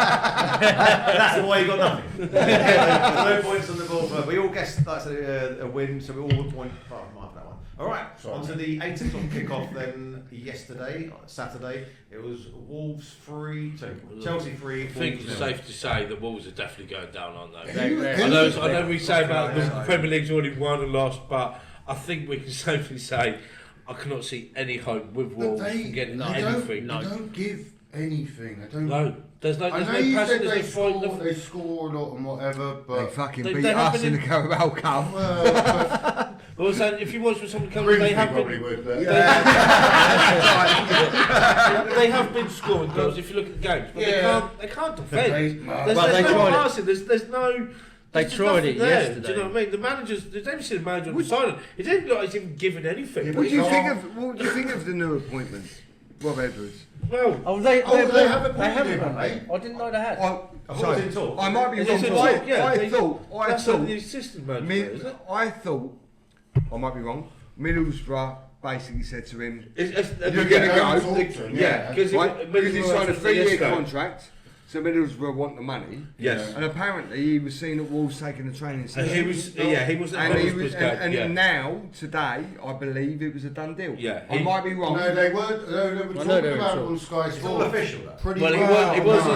That's the way you got nothing. No points on the board, but we all guessed that's a win, so we all would point apart from mine for that one. All right, on to the 8 o'clock kickoff then yesterday, Saturday. It was Wolves 3, Chelsea 3. I think it's 0. safe to say the Wolves are definitely going down, aren't they? They- I know we say about the Premier League's already won and lost, but I think we can safely say I cannot see any hope with Wolves from getting anything. They don't give anything. They don't. No, there's no I know passion, you said there's they no score, fight. they score a lot and whatever, They but fucking They beat haven't us in the been- Carabao Cup. well, But I was saying, if you watch when someone comes, Grimsby they have probably been. would. But They have been scoring goals if you look at the games, but they can't defend. There's Well, they no tried it. passing. There's no. They there's tried nothing it there. yesterday. Do you know what I mean? The managers. There's never seen a manager on the sideline. It didn't look like he's even given anything. Yeah, What do you can't- think of the new appointment, Rob Edwards? Well, Oh, they have they appointed haven't him, done mate. that. I didn't know they had. I thought it was in talk. I might be It's wrong. in but talk, yeah. I They- that's thought, the assistant manager, isn't it? I thought, I might be wrong. Middlesbrough basically said to him, You're "You're going to go." Talk to him, Yeah, because because he signed a 3-year yesterday. contract. So Middlesbrough want the money. Yes. And apparently he was seen at Wolves taking the training And session. he was, he was at And, he Middlesbrough's was, game, and yeah. now, today, I believe it was a done deal. Yeah, I he- might be wrong. No, they weren't. They were I know talking they were about it talking. on Sky It's all Sports. official, though. Pretty Well, well. he wasn't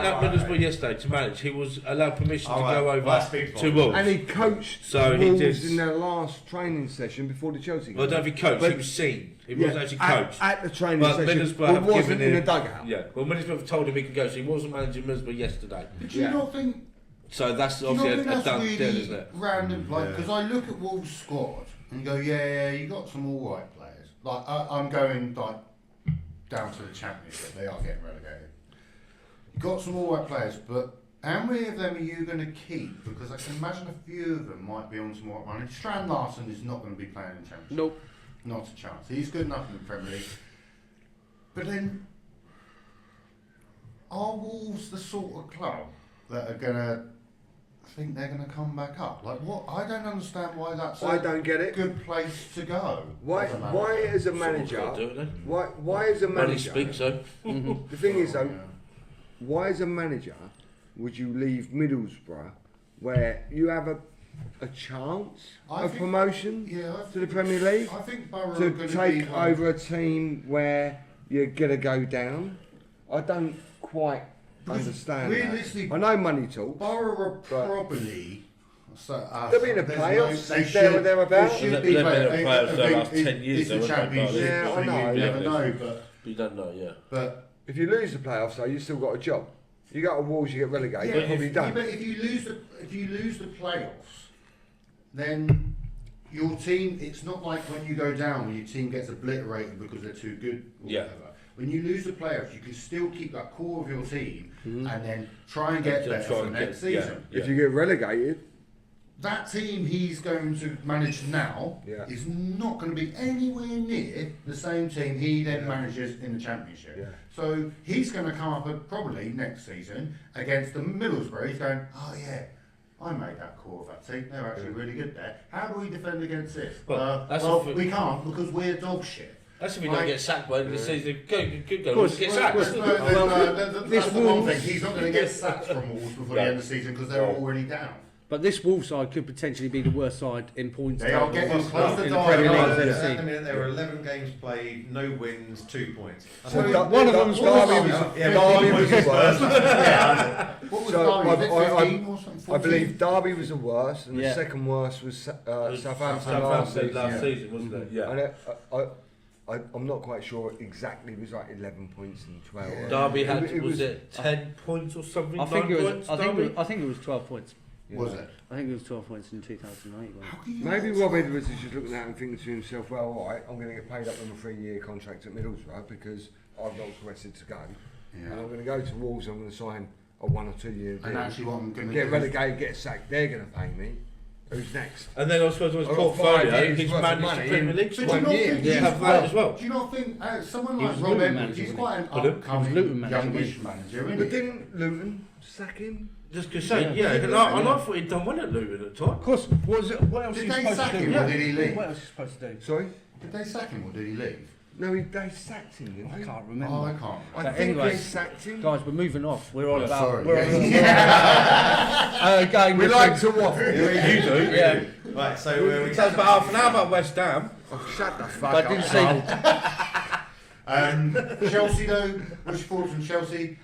no. at Middlesbrough yesterday to manage. He was allowed permission to go over Well, that speaks to volumes. Wolves. And he coached So he Wolves did- in their last training session before the Chelsea game. Well, I don't know if he coached, But- he was seen. He Yeah, wasn't actually coached. At the training But session, Middlesbrough but have wasn't given in him... the dugout. Yeah, well, Middlesbrough have told him he could go, so he wasn't managing Middlesbrough yesterday. But you Yeah. not think? So that's Do you not obviously think a that's done really deal, isn't it? random? Like, because I look at Wolves' squad and go, yeah, you got some all right players. Like, I'm going like down to the Championship. They are getting relegated. You got some all right players, but how many of them are you going to keep? Because I can imagine a few of them might be on some all right money. Strand Larsen is not going to be playing in the Championship. Nope. Not a chance. He's good enough in the Premier League. But then, are Wolves the sort of club that are going to think they're going to come back up? Like, what? I don't understand why that's I a don't get it. good place to go. Why as a manager, Someone's gotta do it, why as a Money manager, speaks, so. the thing is though, why as a manager would you leave Middlesbrough where you have a chance I of think- promotion to the Premier League I think Borough are to going take be over a team where you're going to go down? I don't quite Because understand realistically- that. I know money talks. Borough are But- probably. So, They'll be in the there's playoffs, they there or thereabouts. They should They've be been in the playing. playoffs the I last think 10 years, It's though, the haven't they, Championship, Yeah, I so know. you never Yeah. know. But You don't know, yeah. If you lose the playoffs though, you've still got a job. You go to Wolves, you get relegated, you're probably done. But if you lose the playoffs, then your team. It's not like when you go down, when your team gets obliterated because they're too good. Or Yeah. whatever. When you lose the playoffs, you can still keep that core of your team and then try and get Yeah, better try for and next get- yeah. season. If you get relegated, That team he's going to manage now Yeah. is not going to be anywhere near the same team he then manages in the Championship. Yeah. So he's going to come up at probably next season against the Middlesbrough. He's going, oh yeah, I made that core of that team. They're actually really good there. How do we defend against this? Well, that's well, the thing. we can't because we're dog shit. That's if we don't Like- get sacked by the end of the season. Good go. course, Get sacked. That's the one Wolves- thing. He's not going to get sacked from Wolves before the end of the season because they're already down. But this Wolves side could potentially be the worst side in points. They are table getting close to in the dying. Premier League. Yeah. I've ever At seen. the minute, there were 11 games played, no wins, 2 points. So one of them's Derby Derby. Yeah, Derby one was point the worst. What was So, Derby? Was it 15 or something? I believe Derby was the worst, and the Yeah. second worst was Southampton last Southampton season. last season, wasn't it? Yeah. And I'm not quite sure exactly. It was like 11 points and 12. Derby had, It was it 10 points or something? I think 9 it was. points, I think Derby? it was 12 points. Was it? I think it was 12 points in 2008. wasn't it? How can you Maybe not- Rob Edwards is just looking at it and thinking to himself, well, all right, I'm going to get paid up on a 3-year contract at Middlesbrough because I've not requested to go. And I'm going to go to Wolves, I'm going to sign a 1 or 2 year deal. And actually what I'm going to Get do relegated, get sacked, they're going to pay me. Who's next? And then I suppose on his I've got 5 portfolio, years he's worth of managed the money Premier in League But squad. do you not year. think Yeah, he's have that quite- as well. Do you not think someone He like was Rob Luton Edwards, manager, he's wasn't quite an Pardon? He was upcoming Luton manager, youngish wasn't manager, But isn't he? didn't Luton sack him? Just to say, Yeah. yeah, and I thought he'd done well at Luton at the time. Of course. What else Did are you they supposed sack to do? him or did he leave? What else are you supposed to do? Sorry? Did they sack him or did he leave? No, they sacked him, didn't I they? can't remember. Oh, I can't. I But think anyway, they sacked him. Guys, we're moving off. We're on Yeah, about. Sorry. We're on game We with like the- to waffle. You do? Yeah. Right, so we We talked about half an hour about West Ham. Oh, shut the fuck But up. didn't see. Chelsea though, what's your thoughts on Chelsea?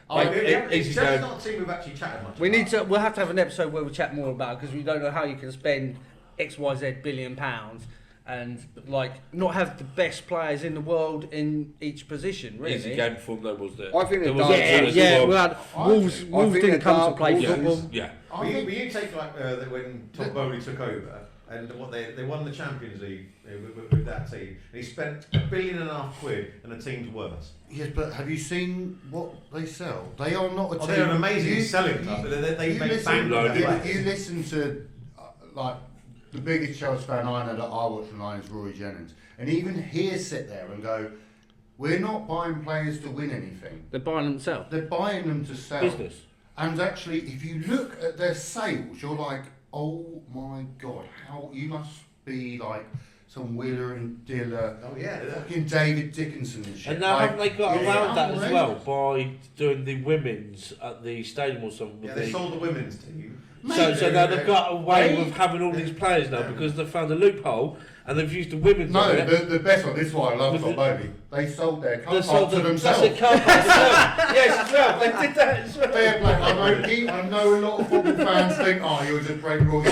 Easy Chelsea's go. not a team we've actually chatted much We about. need to. We'll have to have an episode where we chat more about it because we don't know how you can spend XYZ billion pounds and like not have the best players in the world in each position. Really. Easy game form though, was there? I think there the was Derby- Yeah, opportunity yeah. as well. Well, Wolves think didn't the come to Dark play Wolves- football. Yeah. But you take like when Todd Bowley took over and what they won the Champions League with that team. And he spent £1.5 billion and the team's worse. Yes, but have you seen what they sell? They are not a Oh, team. they're an amazing selling club, but they you make listen, bank on their loads. players. you listen to like the biggest Chelsea fan I know that I watch online is Roy Jennings, and even he sit there and go, "We're not buying players to win anything. They're buying themselves. They're buying them to sell." Business. And actually, if you look at their sales, you're like, "Oh my god, how you must be like some Wheeler and Diller. Oh yeah. Fucking David Dickinson and shit. And now haven't they got around that as well outrageous. by doing the women's at the stadium or something? Yeah, with they sold the women's team. So now they've got away with having all these players now because they've found a loophole and they've used the women's. No, on it. the best one, this is why I love Top Bowley. They sold their car They park sold to the themselves. that's it, car park as well. Yes, as well. They did that as well. Fair play. I know a lot of football fans think, oh, you're just breaking rules.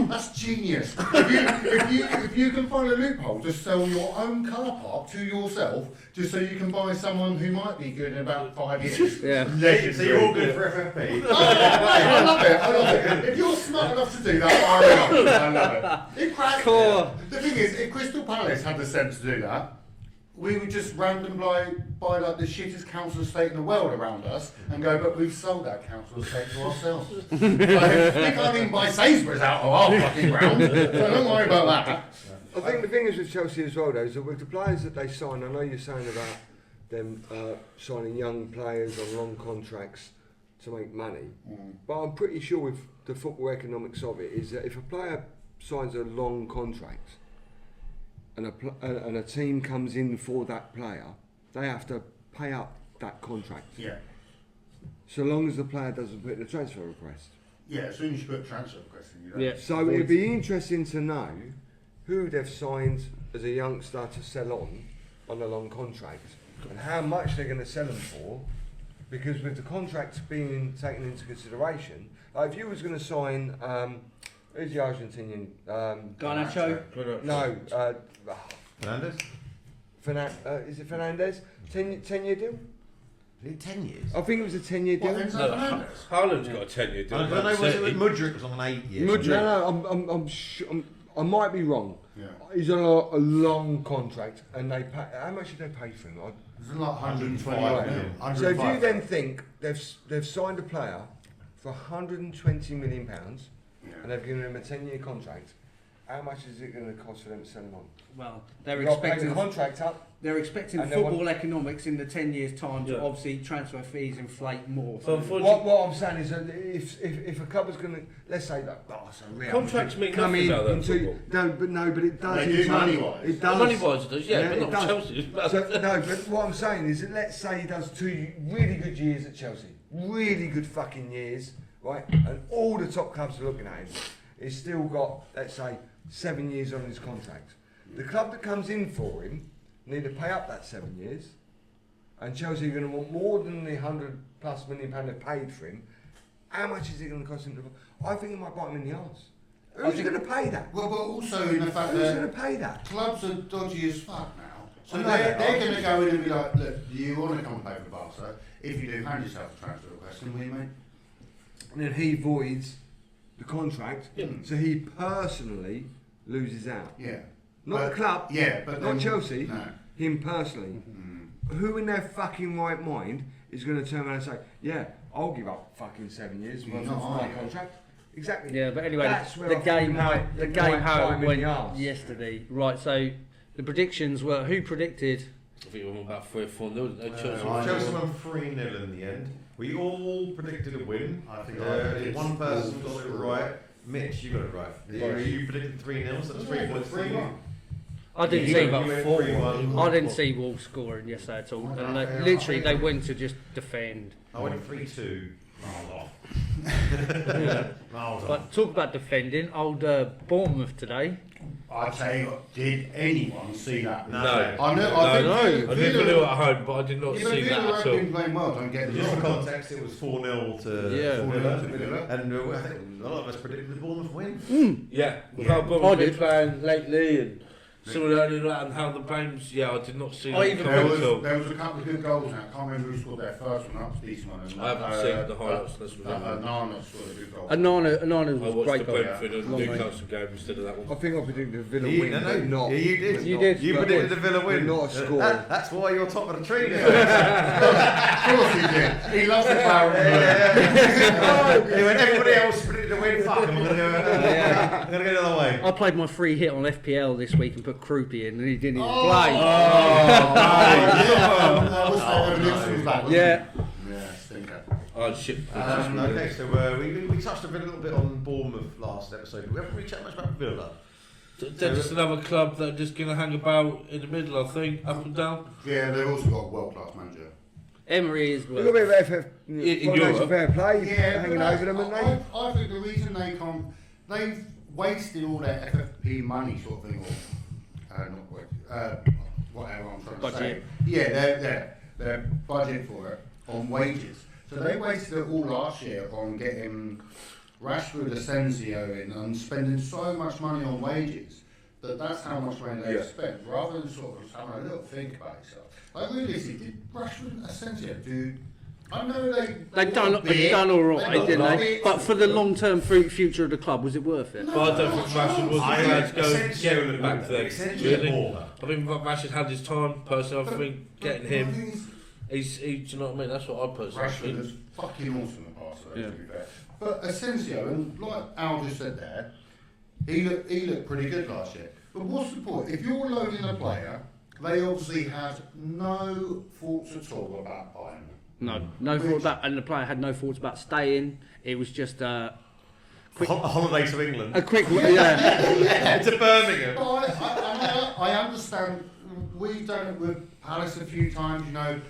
That's genius. If you can find a loophole to sell your own car park to yourself, just so you can buy someone who might be good in about 5 years. Yeah. So you're all good for FFP. I love it. If you're smart enough to do that, I love it. It cracks. Cool. The thing is, if Crystal Palace had the sense to do that, we would just randomly buy like the shittest council estate in the world around us and go, but we've sold that council estate to ourselves. Like, we can't even buy Sainsbury's out of our fucking ground, so don't worry about that. I think the thing is with Chelsea as well, though, is that with the players that they sign, I know you're saying about them signing young players on long contracts to make money, but I'm pretty sure with the football economics of it is that if a player signs a long contract and a team comes in for that player, they have to pay up that contract. Yeah. So long as the player doesn't put in a transfer request. Yeah, as soon as you put transfer request in, you don't. Yeah. So it'd be interesting to know who they've signed as a youngster to sell on a long contract and how much they're going to sell them for, because with the contracts being taken into consideration, like if you was going to sign, who's the Argentinian? Garnacho. No, Fernandez? is it Fernandez? 10-year deal? Is it 10 years? I think it was a 10-year deal. What, Enzo No, Fernandez? Haaland's got a 10-year deal. I don't know, was it Mudryk was on an 8-year? No, I might be wrong. Yeah. He's on a long contract, and they pay. How much did they pay for him? It's like 125 million. So if you then think they've signed a player for £120 million and they've given him a 10-year contract, how much is it going to cost for them to sell him on? Well, they're You've got to pay expecting the contract up. They're expecting And they football economics in the 10 years' time to Yeah. obviously transfer fees inflate more. So unfortunately, What I'm saying is that if a club is going to, let's say that Real Contracts mean come nothing in about that into but it does. They in do terms- money-wise. It does. money-wise it does, yeah, but it not does. Chelsea. So, no, but what I'm saying is that let's say he does 2 really good years at Chelsea, really good fucking years, right? And all the top clubs are looking at him. He's still got, let's say, 7 years on his contract. The club that comes in for him need to pay up that 7 years, and Chelsea are going to want more than the £100+ million they've paid for him. How much is it going to cost him to? I think it might bite him in the arse. Who's going to pay that? Well, but also in the fact Who's that going to pay that? clubs are dodgy as fuck now. So I know they're they are. going to go in and be like, look, you want to come and play for Barca? If you do, hand yourself a transfer request, and we, mate. And then he voids the contract, Yeah. so he personally loses out. Yeah. Not But- the club, Yeah, but not then- Chelsea, No. him personally. Who in their fucking right mind is going to turn around and say, yeah, I'll give up fucking 7 years You're worth not, of are my you? contract? Exactly. Yeah, but anyway, That's where the I think game it how might- the it game might how bite it him in went the arse. yesterday. Right, so the predictions were who predicted? I think it went about 3 or 4-0, didn't they? Chelsea. Chelsea won 3-0 in the end. We all predicted a win. I think I did. One person got it right. Mitch, you got it right. You predicted 3-0, so that's 3 points for you. I didn't You see. went 3-1. I didn't see Wolves scoring yesterday at all. And literally, they went to just defend. I went 3-2. Miles off. Yeah. Miles off. But talk about defending. Old Bournemouth today. I tell you what, did anyone see that? No. I know. No, I no. think I never knew at home, but I did not Yeah, but see that Villa at have all. been playing well. Don't get me Just for wrong. context, it was 4-0 to Yeah. Villa. 4-0 to Villa. And I think a lot of us predicted the Bournemouth win. Yeah, with Yeah. how I Bournemouth did. been playing lately and similarly and how the games, yeah, I did not see that even- coming at all. There was a couple of good goals now. I can't remember who scored their first one. That was a decent one. I haven't seen the highlights, that's what I mean. Nana scored a good goal. Anana I was watched great the goal. Brentford and Long way. Newcastle game instead of that I one. think I predicted Villa You- win, no, but not. yeah, you did. but You not- did. You but predicted the Villa but win. not a score. That's why you're top of the tree now. Of course he did. He loves the power of the He went, everybody else predicted the win. Fuck, I'm gonna go. I'm gonna go the other way. I played my free hit on FPL this week and put Croupy in, and he didn't even Oh. play. Yeah. Yeah, stinker. Oh shit. Okay, so we touched a little bit on Bournemouth last episode, but we haven't really chatted much about Villa. They're just another club that are just going to hang about in the middle, I think, up and down. Yeah, they've also got a world-class manager. Emery is We've got a bit of In Europe. fair play hanging but over them, haven't they? I think the reason they can't, they've wasted all their FFP money, sort of thing, or whatever I'm trying to Budget. say. Yeah, their budget for it on wages. So they wasted it all last year on getting Rashford, Asensio in and spending so much money on wages that's how much money they've spent, rather than sort of having a little think about yourself. Like realistically, did Rashford, Asensio do? I know They've done all right, didn't they? But for the long-term future of the club, was it worth it? But I don't think Rashford was the guy to go Asensio get him back there. Asensio Really. more. I think Rashford had his time, personally. I think getting him, do you know what I mean? That's what I personally Rashford think. is fucking awesome in Barcelona, Yeah. to be fair. But Asensio, and like Al just said there, he looked pretty good last year. But what's the point? If you're loaning a player, they obviously had no thoughts at all about buying them. No thought about, and the player had no thoughts about staying. It was just A holiday to England. a quick, yeah. To Birmingham. But I understand. We've done it with Palace a few times, you know.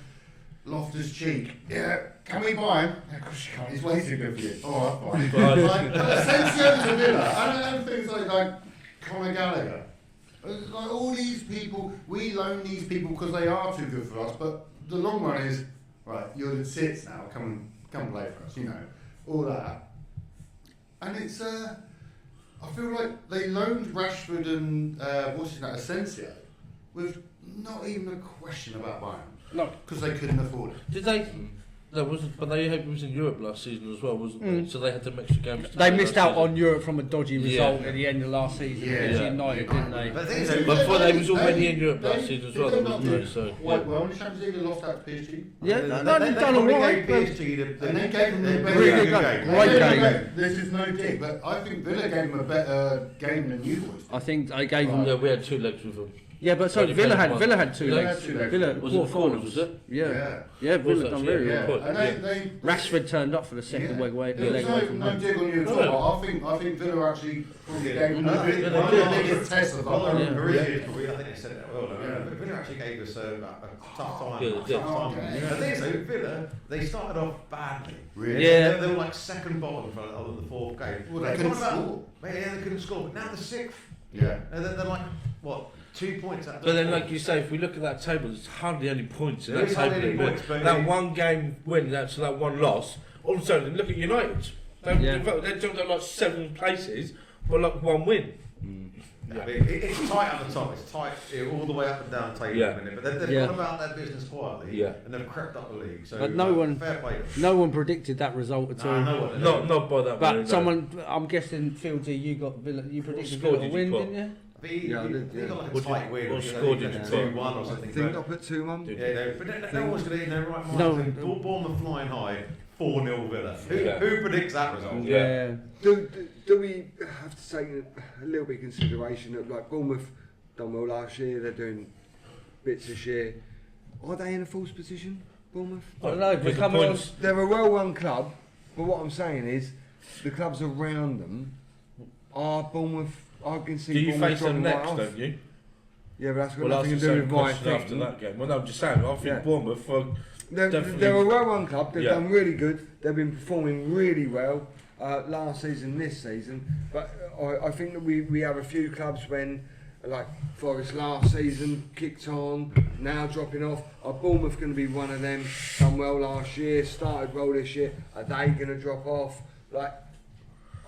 Loftus Cheek. Yeah, can we buy him? Yeah, of course you can't. He's way too good for you. All right, fine. Like, but Asensio to Villa, and things like Conor Gallagher. Like all these people, we loan these people because they are too good for us. But the long run is right. You're the sits now. Come play for us. You know, all that. And it's I feel like they loaned Rashford and what's his name, Asensio, with not even a question about buying them. No. Because they couldn't afford it. Did they? No, wasn't. But they was in Europe last season as well, wasn't they? So they had them extra games. to They play missed last out season. on Europe from a dodgy result Yeah. at the end of last season Yeah. against Yeah. United, didn't they? But the thing is, But before they was already they- in Europe last they- season as they well, did wasn't not they? do So well in the Champions League. They lost out to PSG. Yeah, They done all probably right. gave PSG the And they gave them the better Really good good game. game. Right They gave game. them a- This is no dig, but I think Villa gave them a better game than you boys. I think I gave them. yeah, we had 2 legs with them. Yeah, but so Only Villa played had one. Villa had 2 They legs. had 2 legs. Villa Was it the quarters? Was it? Yeah, Yeah. Villa Was done actually, very yeah. well. And they Rashford turned up for the second leg away There's from no home. dig on you at all. I think Villa actually probably gave them one of the biggest tests of Well, our Yeah. Mauricio probably, I think they said that well. Villa actually gave us a tough time. Yeah, they did. Tough time. Yeah. The thing is, though, Villa, they started off badly. Really? Yeah. They were like second bottom of the 4th game. Well, they couldn't What about- score. Yeah, they couldn't score. But now they're 6th. Yeah. And they're like, what, 2 points out of But then, 4. like you say, if we look at that table, there's hardly any points in There that is hardly table. any points, but that it- one game win, that's that one loss. All of a sudden, look at United. They jumped up like 7 places for like 1 win. Yeah, but it's tight at the top. It's tight all the way up and down the table Yeah. at the minute. But they've Yeah. gone about their business quietly, Yeah. and they've crept up the league. So But no one- fair play. No one predicted that result at all. No one. Not by that But many, no. someone, I'm guessing, Fieldsy, you got Villa. You predicted score Villa did to you win, put? didn't you? He Yeah, I did, got like a What tight did- win. what I score think did it you was put? 2-1 or I something. think I But put 2-1. yeah, but no one's going to in their right mind. No. think Bournemouth flying high, 4-0 Villa. Yeah. Who predicts that result? Yeah. Do we have to take a little bit of consideration that like Bournemouth done well last year, they're doing bits this year. Are they in a false position, Bournemouth? I don't know. With They're the coming on. points. They're a well-run club, but what I'm saying is the clubs around them are Bournemouth. I can see Do you Bournemouth face them dropping right next, off. don't you? Yeah, but that's got Well, nothing that's to the do same with my question after thing. that game. Well, no, I'm just saying, I think Yeah. Bournemouth They're definitely- a well-run club. They've Yeah. done really good. They've been performing really well last season, this season. But I think that we have a few clubs when, like Forest last season, kicked on, now dropping off. Are Bournemouth going to be one of them? Done well last year, started well this year. Are they going to drop off? Like,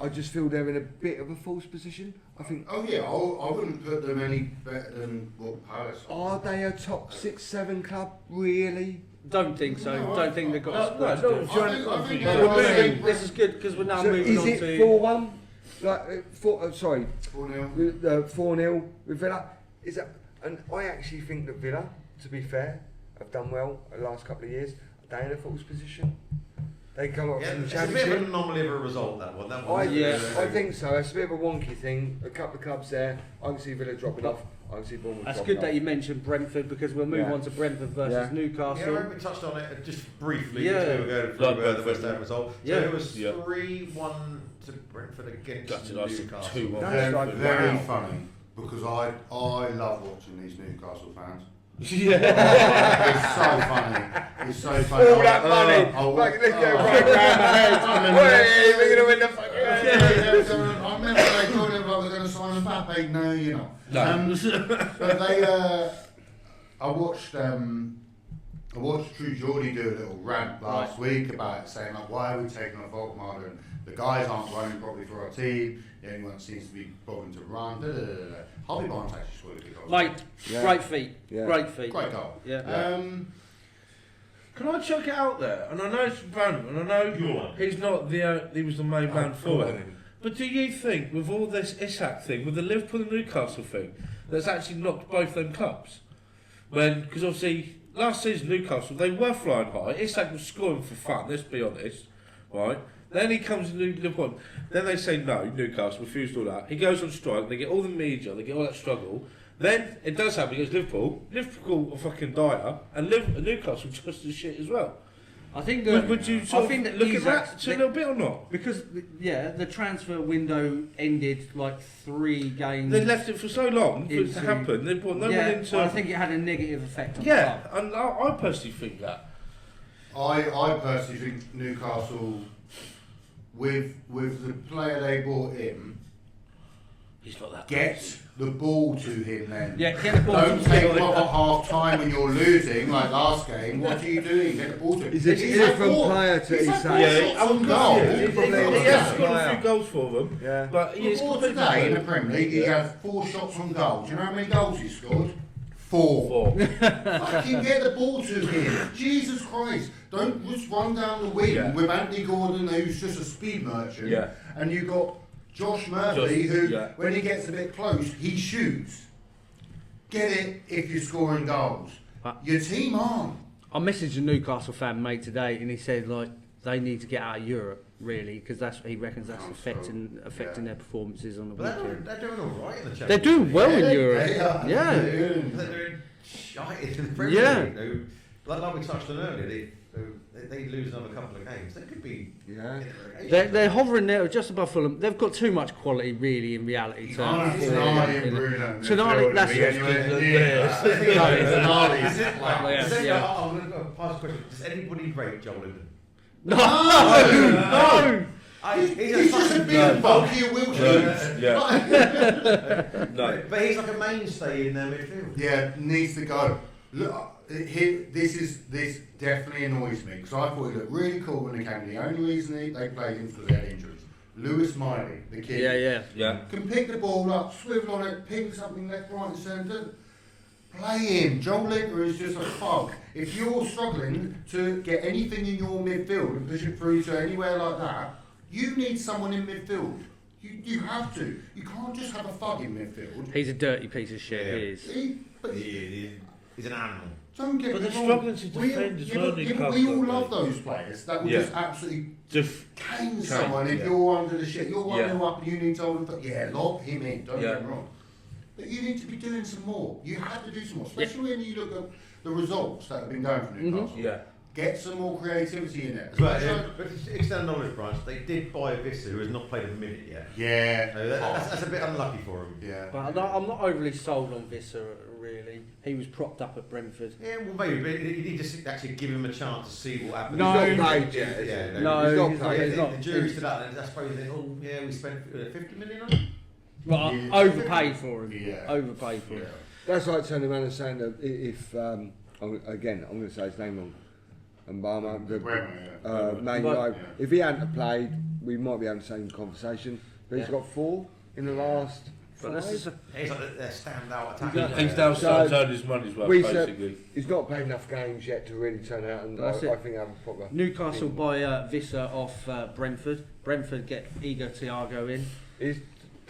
I just feel they're in a bit of a false position. I think. Oh yeah, I wouldn't put them any better than what Palace Are they a top 6-7 club really? Don't think so. No, don't think they've got a no, squad no, to do it. I think But they're we're okay. moving. This is good because we're now So moving is on it to. 4-1? Like sorry, 4-0. 4-0 with Villa. Is that? And I actually think that Villa, to be fair, have done well the last couple of years. Are they in a false position? They come up Yeah, from the it's a bit of championship. an anomaly of a result, that one. That one I think so. It's a bit of a wonky thing. A couple of clubs there. I can see Villa dropping off. I can see Bournemouth That's dropping good that off. you mentioned Brentford because we'll move Yeah. on to Brentford versus Yeah. Yeah, Newcastle. we touched on it just briefly Yeah. before we go through Like the Brentford, West Ham yeah. result. So Yeah. it was Yeah. 3-1 to Brentford against Gutted, I said Newcastle. 2-1. That's like Very wow. funny. because I love watching these Newcastle fans. Yeah. It's so funny. It's so funny. All that money. Fucking let's go right round my head. Hey, we're going to win the fucking game. I remember they told him like we're going to sign Mbappe. No, you're not. No. But they, I watched True Geordie do a little rant last week about it, saying like, why are we taking off Volkmaar and the guys aren't running properly for our team. The only one seems to be bothering to run. Harvey Barnes actually scored a good goal. Mate, great feet. Yeah. Great feet. Great goal. Yeah. Can I chuck it out there? And I know it's random, and I know he's not he was the main man for it. But do you think, with all this Isak thing, with the Liverpool and Newcastle thing, that's actually knocked both them cups? Because obviously, last season Newcastle, they were flying high. Isak was scoring for fun, let's be honest, right? Then he comes to Liverpool. Then they say no, Newcastle refused all that. He goes on strike, they get all the media, they get all that struggle. Then it does happen against Liverpool. Liverpool are fucking dire, and Newcastle just as shit as well. I think that. Would you I think that look at Isak's- that a little bit or not? Because the transfer window ended like 3 games. They left it for so long for it to into- happen. They brought no one into. I think it had a negative effect on the Yeah, club. and I personally think that. I personally think Newcastle, with the player they brought in, He's not that. get the ball to him then. Yeah, get the ball Don't to take him. him off at half time when you're losing, like last game. What are you doing? Get the ball to him. He's a different player to He's had Isak. four Yeah, shots on goal. He has scored a player. few goals for them, Yeah. but he is Before completely today in the different. Premier League, he had 4 shots on goal. Do you know how many goals he scored? 4. Fucking get the ball to him. Jesus Christ. Don't just run down the wing Yeah. with Anthony Gordon, who's just a speed merchant. Yeah. And you've got Josh Murphy, who, yeah. when he gets a bit close, he shoots. Get it if you're scoring goals. Your team aren't. I messaged a Newcastle fan mate today, and he said like they need to get out of Europe really because he reckons that's affecting their performances on the But weekend. they're doing all right in the Champions They're doing well in They Europe. are. Yeah. They're doing shite in the Premier Yeah. League. Like we touched on earlier, they lose another couple of games. They could be. Yeah. They're hovering there just above Fulham. They've got too much quality, really, in reality. Tonali and Bruno. Tonali, that's I'm going to pass a question. Does anybody rate Joel Linden? No. He's just a big bulky Wilshere. No. But he's like a mainstay in their midfield. Yeah, needs to go. Look, this definitely annoys me because I thought he looked really cool when they came. The only reason they played him was because they had injuries. Lewis Miley, the kid, Yeah. can pick the ball up, swivel on it, ping something left, right, and centre. Play him. Joel Linton is just a thug. If you're struggling to get anything in your midfield and push it through to anywhere like that, you need someone in midfield. You have to. You can't just have a thug in midfield. He's a dirty piece of shit. He is. He's an animal. Don't get But me they're wrong. struggling to defend as well, We Newcastle, all love mate. those players that will Yeah. just absolutely Just cane someone if yeah. you're under the shit. You're 1-0 Yeah. up and you need to hold them. Yeah, lob him in. Don't Yeah. get me wrong. But you need to be doing some more. You have to do some more, especially when you look at the results that have been going for Newcastle. yeah. Get some more creativity in it. But external knowledge branch, they did buy Visser, who has not played a minute yet. Yeah. So that's a bit unlucky for him. Yeah. But I'm not overly sold on Visser, really. He was propped up at Brentford. Yeah, well, maybe, but you need to actually give him a chance to see what happens. No. He's not played yet. is he? Yeah, No, He's not he's played. he's not. The jury's to that, and I suppose they think, oh, yeah, we spent 50 million on him. Well, Yeah. overpaid for him. Yeah. Overpaid for him. That's like turning around and saying that if I'm going to say his name wrong. Mbama, Man But- United. If he hadn't played, we might be having the same conversation. But he's Yeah. got 4 in the last. But this is He's like their standout attacker. Exactly. He's now starting to So- earn his money's worth, We said- basically. He's not played enough games yet to really turn out, and I That's it. think have a proper. Newcastle buy Visser off Brentford. Brentford get Igor Thiago in. He's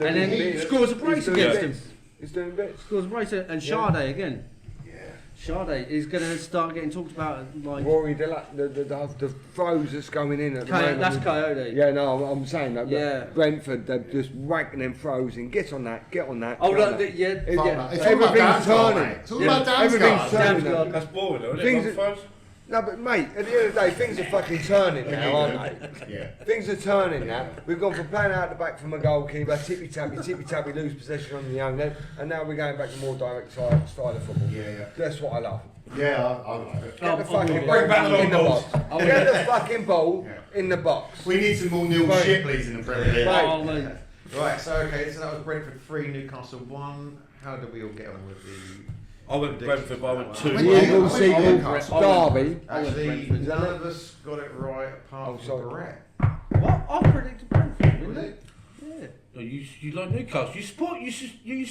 And then doing scores a he's brace doing against bits. him. He's doing bits. Scores a brace and Yeah. Sade again. Sade is going to start getting talked about like Rory the throws that's going in at the moment. that's Coyote. Yeah, no, I'm saying that. but Yeah. Brentford, they're just whacking them throws in. Get on that, get on that. Oh get on look, that. yeah. It- It's all about Everything's Damsgaard, turning. mate. It's all Yeah. about Everything's Damsgaard. turning. Damsgaard. That's boring, though, isn't Things it? that- No, but mate, at the end of the day, things are fucking turning now, aren't they? Yeah. Things are turning now. We've gone from playing out the back from a goalkeeper, tippy-tappy, lose possession on the young end, and now we're going back to more direct style of football. Yeah. That's what I love. Yeah, I like it. Get the fucking bring back the ball in the long box. Get the fucking ball Yeah. in the box. We need some more Neil Right. Shipleys in the Premier League. Right. Oh, mate. Right, so okay, so that was Brentford 3, Newcastle 1. How did we all get on with the... I went Brentford, but I went 2. When Eagle, I Seagull, Newcastle. Derby. Actually, Brentford. none of us got it right apart Oh, from sorry. Brett. What? I predicted Brentford, Was really? it? Yeah. No, you like Newcastle. You used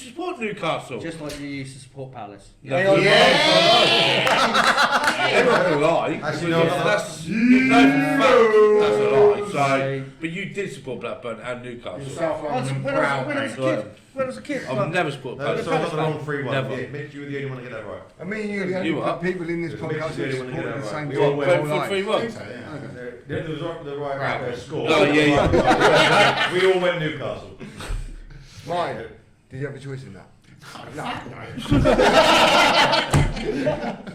to support Newcastle. Just like you used to support Palace. No, Hang on, I'm not gonna lie. Actually, no, that's a lie. So, but you did support Blackburn and Newcastle. When I was a kid, I've never supported No, Palace. so I got the wrong 3-1. Never. Yeah, Mitch, you were the only one to get that right. I mean, you're the You only are. people in this Mitch podcast is the who only one to get support that the right. same We team. all went Brentford Right. 3-1. There was the right score. Oh, yeah. We all went Newcastle. Mine, did you have a choice in that?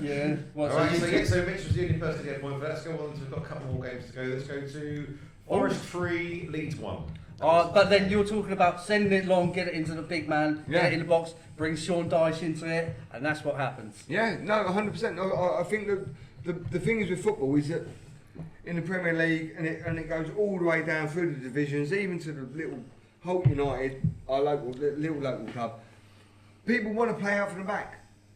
yeah. What, Alright, so so, you yeah, so Mitch was the only person to get a point for that. Let's go on. We've got a couple more games to go. Let's go to Forest 3, Leeds 1. but then you're talking about sending it long, get it into the big man, Yeah. get it in the box, bring Sean Dyche into it, and that's what happens. Yeah, no, 100%. I think that the thing is with football is that in the Premier League, and it goes all the way down through the divisions, even to the little Holt United, our little local club. People want to play out from the back.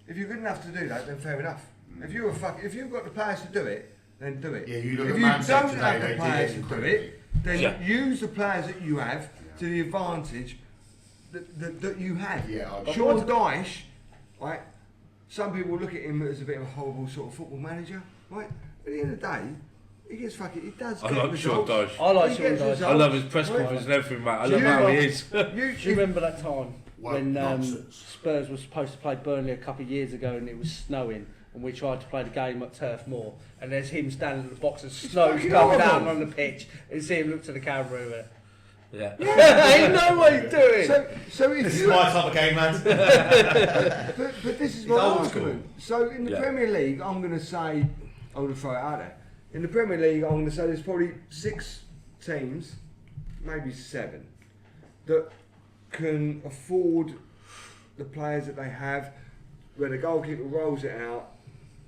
If you're good enough to do that, then fair enough. If you've got the players to do it, then do it. Yeah, you look if at you Man City don't today, have they the did players it to do incredibly. it, then use the players that you have to the advantage that you have. Yeah, Sean Dyche, right? Some people look at him as a bit of a horrible sort of football manager, right? But at the end of the day, he gets fucking. He does. I get like Sean results. Dyche. I like He Sean gets Dyche. results. I love his press Right? conference and everything, mate. I Do love you how he know- is. Do you remember that time What when nonsense. Spurs was supposed to play Burnley a couple of years ago and it was snowing and we tried to play the game at Turf Moor and there's him standing in the box and snow's fucking coming down horrible. on the pitch and see him look to the camera and went, Yeah. ain't no way he's doing. So if This is you, my type of game, lads. but this is It's my old argument. So in the Yeah. Premier League, I'm going to say, I'm going to throw it out there. In the Premier League, I'm going to say there's probably 6 teams, maybe 7, that can afford the players that they have, where the goalkeeper rolls it out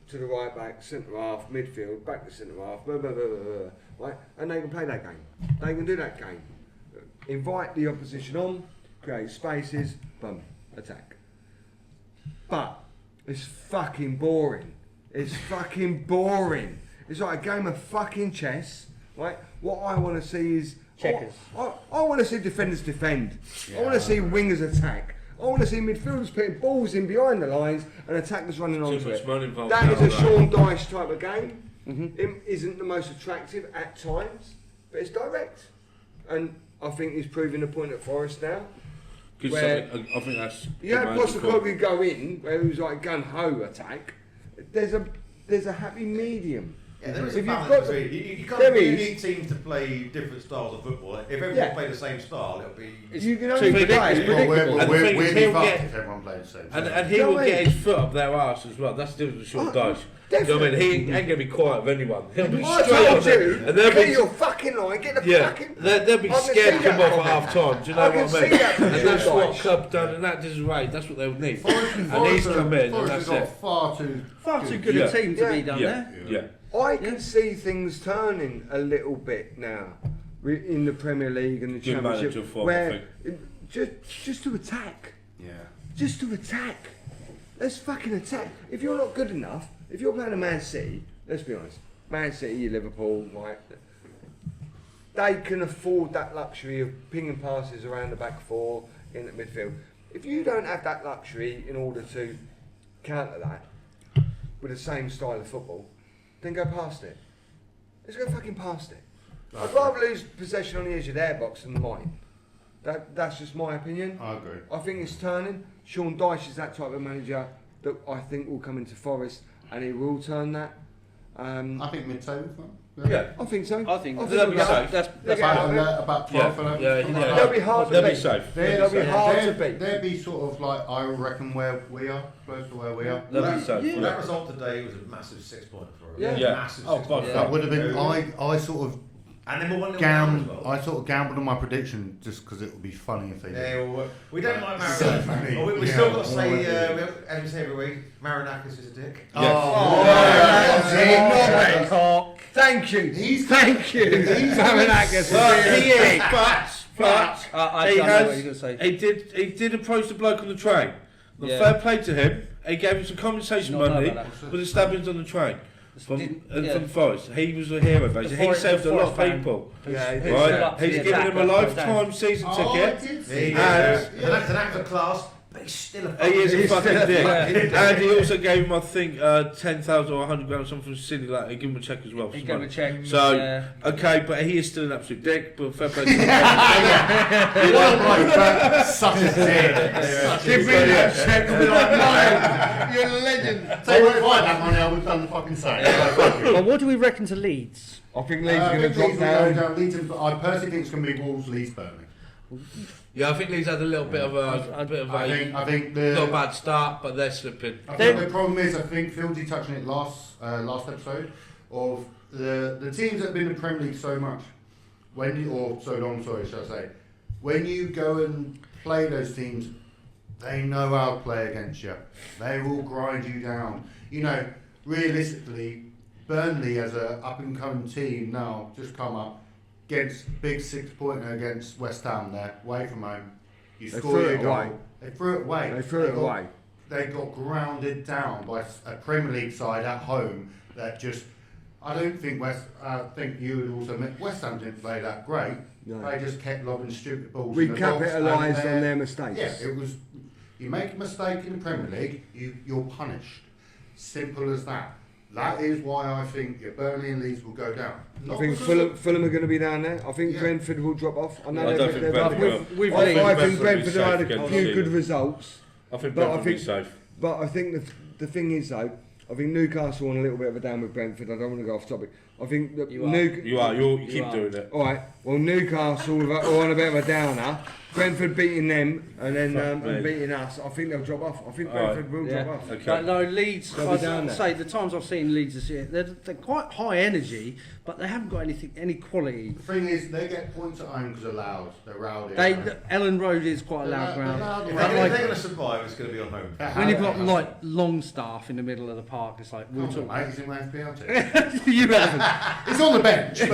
to the right back, centre half, midfield, back to centre half, blah, blah, blah, blah, blah, right? And they can play that game. They can do that game. Invite the opposition on, create spaces, boom, attack. But it's fucking boring. It's fucking boring. It's like a game of fucking chess, right? What I want to see is Checkers. I want to see defenders defend. I want to see wingers attack. I want to see midfielders putting balls in behind the lines and attackers running onto much it. money involved That is a now, Sean Dyche type of game. It isn't the most attractive at times, but it's direct. And I think he's proving the point at Forest now. Good Where- something. I think that's. You had good manager call. Postecoglou go in where it was like gun ho attack. There's a happy medium. Yeah, there is If a you've balance got between. the- You can't there you is. need teams to play different styles of football. If everyone Yeah. played the same style, it'll be. You can too only predictable. play. It's Well, predictable. And the thing we'd is, be he'll fucked get- if everyone played the same. And he You know will what I get mean? his foot up their arse as well. That's the difference with Sean Oh, Dyche. You know what I mean? He ain't going to be quiet with anyone. He'll be I straight told on there. you, And they'll get be, your fucking line, get the yeah, fucking... they'll be I can scared to see come that off from at half time. Do you know I what can I see mean? that from And that's Sean what Dyche. Club done, and that is right. That's what they would need. Forest And he's come in, and Forest that's have got it. Far too good Yeah. a team to Yeah. be down Yeah, there. yeah. I can see things turning a little bit now in the Premier League and the Good manager Championship, form, I where just to attack, Yeah. just to attack. Let's fucking attack. If you're not good enough, if you're playing a Man City, let's be honest, Man City, Liverpool, right? They can afford that luxury of pinging passes around the back four in the midfield. If you don't have that luxury in order to counter that with the same style of football, then go past it. Let's go fucking past it. I'd rather lose possession on the edge of their box than mine. That's just my opinion. I agree. I think it's turning. Sean Dyche is that type of manager that I think will come into Forest and he will turn that. I think mid-table. Yeah. I think so. I think They'll be safe. that's About 12 and They'll be hard to They'll be beat. safe. They'll be hard to beat. They'll be sort of like, I reckon, where we are, close to where we are. They'll be safe. Well, that result today was a massive 6 point for us. Yeah. Yeah. Massive Oh, 6 by point. far. That would have been, I sort of And then we're 1-0 down as well. I sort of gambled on my prediction just because it would be funny if they did. Yeah, well, we don't like So Marinakis. funny. Oh, we Yeah. still got to say, as we say every week, Marinakis is a dick. Thank you. Thank you. Marinakis. But I he don't know what you're has. going to say. He did approach the bloke on the train. The Yeah. fair play to him. He gave him some compensation Not know money about that. for the stabbings on the train from Yeah. from Forest. He was a hero, basically. He Forest- saved a lot of Forest fan. people. Yeah, he Who did. Right? stood up to He's the given attack him a and put it lifetime down. season I ticket. did see He that. is an act of class, but he's still a He is a He's fucking still- dick. yeah. And he also gave him, I think, 10,000 or 100 grand, something from City. Like, he gave him a check as well. for He some gave money. a check. So, yeah. okay, but he is still an absolute dick. But fair play to him. You don't like that. Such a dick. Give me that check and be like, no, you're a legend. Say what if I had that money, I would have done the fucking same. Well, what do we reckon to Leeds? I think Leeds are going to drop Leeds will go down. Leeds, I personally think it's going to be Wolves, Leeds, Burnley. Yeah, I think Leeds had a little bit of I think not a the bad start, but they're slipping. I think the problem is, I think Fieldsy touched on it last episode, of the teams that have been in the Premier League so much, or so long, sorry, should I say, when you go and play those teams, they know how to play against you. They will grind you down. You know, realistically, Burnley as a up and coming team now just come up against big 6 pointer against West Ham there, away from home. You They score threw your it goal. away. They threw it away. They threw it away. They got grounded down by a Premier League side at home that just. I don't think I think you would also admit West Ham didn't play that great. No. They just kept lobbing stupid balls. We in the box, capitalised and on their mistakes. Yeah, it was. You make a mistake in the Premier League, you're punished. Simple as that. That is why I think Burnley and Leeds will go down. I think Fulham are going to be down there. I think Brentford will drop off. I know I don't think Brentford will. I think Brentford Brentford will have be had a safe few against good Leeds. results. I think But I Brentford will be think- safe. But I think the thing is though, I think Newcastle on a little bit of a down with Brentford. I don't want to go off topic. I think that You are. You keep are. doing it. All right. Well, Newcastle are on a bit of a downer. Brentford beating them and then Fuck me. and beating us. I think they'll drop off. I think All right. Brentford will Yeah. drop off. Okay. But no, Leeds, They'll be down I'd there. say the times I've seen Leeds this year, they're quite high energy, but they haven't got any quality. The thing is, they get points at home because they're loud. They're rowdy. Ellen Road is quite a loud ground. If But they're like, going to survive, it's going to be on home. when you've got like Longstaff in the middle of the park, it's like we'll Come talk. on, mate, he's in Wales PLT. You haven't. He's on the bench. But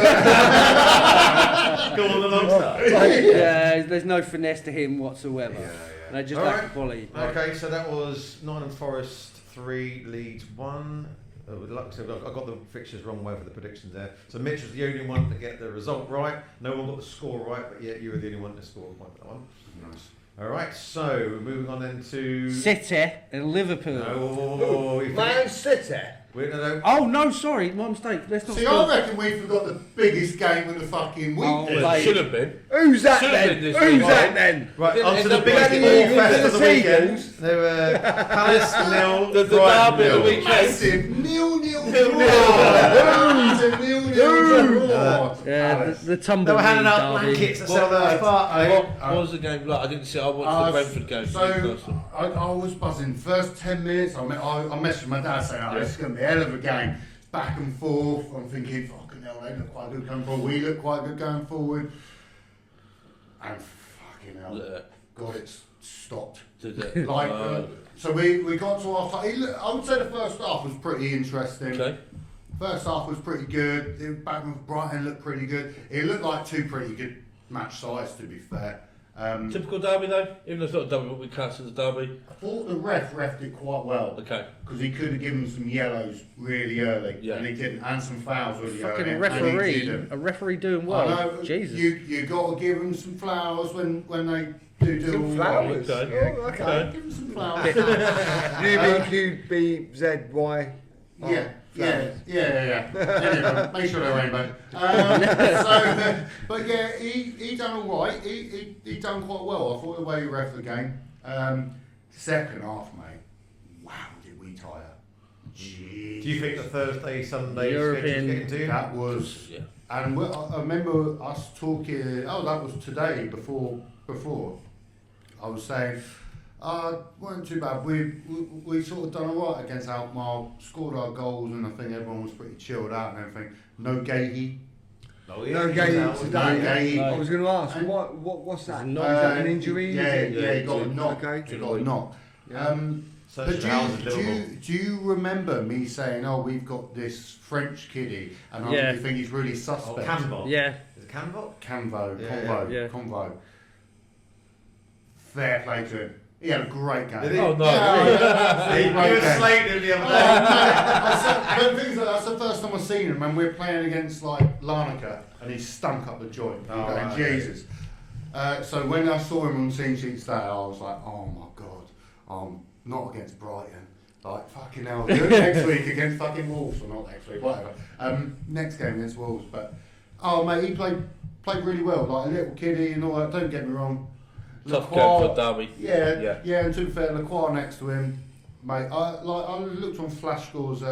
Go on the long start. Yeah, there's no finesse to him whatsoever. Yeah. They just All lack right. quality. Okay, so that was Nottingham Forest 3, Leeds 1. Like I said, I got the fixtures wrong way for the predictions there. So Mitch was the only one to get the result right. No one got the score right, but yet you were the only one to score a point for that one. nice. All right, so moving on then to City and Liverpool. No, City. no. Oh no, sorry, my mistake. Let's not. See, spill- I reckon we forgot the biggest game of the fucking week. Oh, Well, like- it should have been. Who's that Should've then? been this Who's week, that right? then? Right, Didn't on to end the up biggest winning ball Eagles fest and of the the weekend. Seagulls. They were Palace 0, The Brighton derby of the 0. weekend. Massive 0-0 draw. It's a 0-0 draw. Yeah, the They tumbleweed were handing out derby. blankets at Selhurst Park. What was the game like? I didn't see. I watched the Brentford game. So Newcastle. I was buzzing. First 10 minutes, I messaged my dad saying, "Oh, this is going to be a hell of a game." Back and forth. I'm thinking, fucking hell, they look quite good going forward. We look quite good going forward. And fucking hell, Yeah. God, it's stopped. Did it? Like, so we got to our. I would say the first half was pretty interesting. Okay. First half was pretty good. The back with Brighton looked pretty good. It looked like two pretty good match sides, to be fair. Typical derby though, even though it's not a derby, but we class it as a derby. I thought the refed it quite well. Okay. Because he could have given some yellows really early, Yeah. and he didn't, and some fouls really early. Fucking and he referee, didn't. a referee doing I well. know, Jesus. You got to give him some flowers when they do Some all right. flowers. Okay. Oh, okay. Give him some flowers. UBQBZY. Yeah. Anyway, make sure they're rainbow. But yeah, he done all right. He done quite well. I thought the way he ref the game. Second half, mate. Wow, did we tire? Do you think the Thursday, Sunday European- schedule's getting to you? That was, Yeah. and I remember us talking. Oh, that was today. Before, I was saying, weren't too bad. We sort of done alright against Alkmaar, scored our goals, and I think everyone was pretty chilled out and everything. No Gahey. Oh, No he's game out. today. No game. I was going to ask, And- what's that? Is Is that an injury? Yeah, Is it- he got a knock. Okay. He got a knock. Yeah. So But how's it Liverpool? do you remember me saying, "Oh, we've got this French kiddie," and I Yeah. really think he's really Oh, suspect. Campbell. Yeah. Is it Campbell? Convo, Yeah. Convo. Fair play to him. He had a great game. Did he? Oh, no. You He great were game. slating him the Oh, other day. that's the first time I've seen him, and we're playing against like Larnaca, and he stunk up the joint. Oh, I'm going, right, Jesus. So when I saw him on team sheets today, I was like, oh my god, not against Brighton. Like fucking hell, do it next week against fucking Wolves, or not next week, whatever. Next game against Wolves, but oh mate, he played really well, like a little kiddie and all that. Don't get me wrong. Tough Lacroix- game for Derby. yeah, and to be fair, Lacroix next to him, mate. I looked on Flash Scores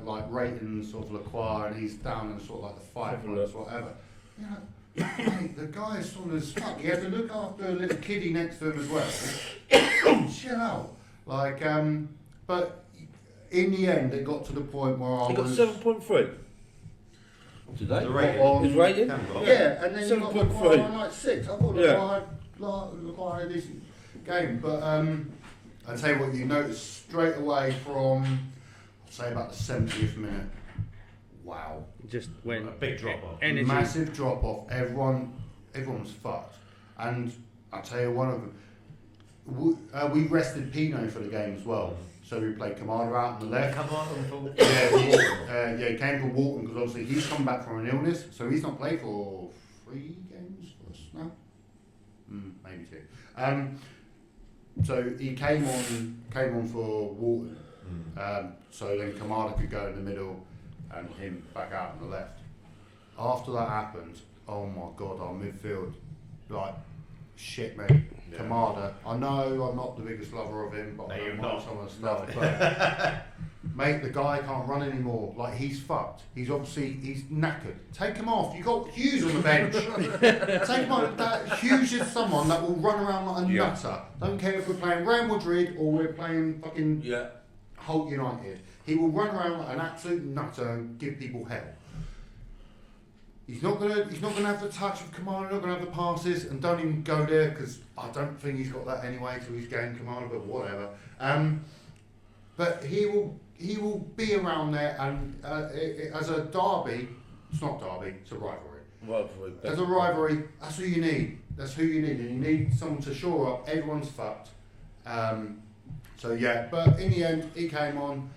like ratings of Lacroix, and he's down in sort of like the 5 Have a points, look. whatever. You know, mate, the guy's solid as fuck. He had to look after a little kiddie next to him as well. Chill out, like. But in the end, it got to the point where I He got was 7.3 today. The rating. on- His rating? Campbell. yeah, and then you got 7.3. Lacroix on like 6. I thought Yeah. Lacroix had a decent game, but I tell you what, you notice straight away from I'd say about the 70th minute. Wow, Just went A big drop off. energy. massive drop off. Everyone's fucked, and I tell you one of them. We rested Pino for the game as well, so we played Kamada out on the left. Come on, Liverpool. Yeah, he came from Walton because obviously he's come back from an illness, so he's not played for 3 games for us now, maybe 2. So he came on for Walton, so then Kamada could go in the middle and him back out on the left. After that happened, oh my god, our midfield, like shit, mate. Yeah. Kamada, I know I'm not the biggest lover of him, but No, I you're don't not. like some of the stuff. But mate, the guy can't run anymore. Like he's fucked. He's knackered. Take him off. You got Hughes on the bench. Take him off. That Hughes is someone that will run around like a Yeah. nutter. Don't care if we're playing Real Madrid or we're playing fucking Yeah. Holt United. He will run around like an absolute nutter and give people hell. He's not gonna have the touch of Kamada, not gonna have the passes, and don't even go there because I don't think he's got that anyway till he's gained Kamada, but whatever. But he will be around there, and as a derby, it's not derby, it's a rivalry. As a rivalry, that's who you need. That's who you need, and you need someone to shore up. Everyone's fucked. So yeah, but in the end, he came on.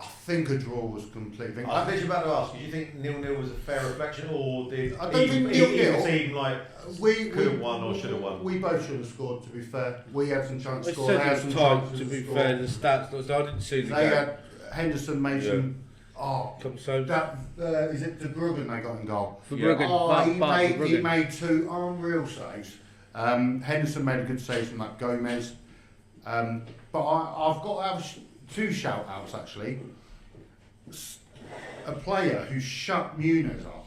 I think a draw was complete. I was literally about to ask, do you think 0-0 was a fair reflection, or did I don't think 0-0 seem like we could have won or should have won? We both should have scored. To be fair, we had some chances I to score. said They had it some was tight, chances to be score. fair, the stats, I didn't see the They game. had Henderson made some. Oh, Come so. that is it. De Bruggen they got in goal. Verbruggen. Oh, Bart he Verbruggen. made 2 unreal saves. Henderson made a good save from that Gomez. But I've got to have 2 shout outs actually. A player who shut Muniz up.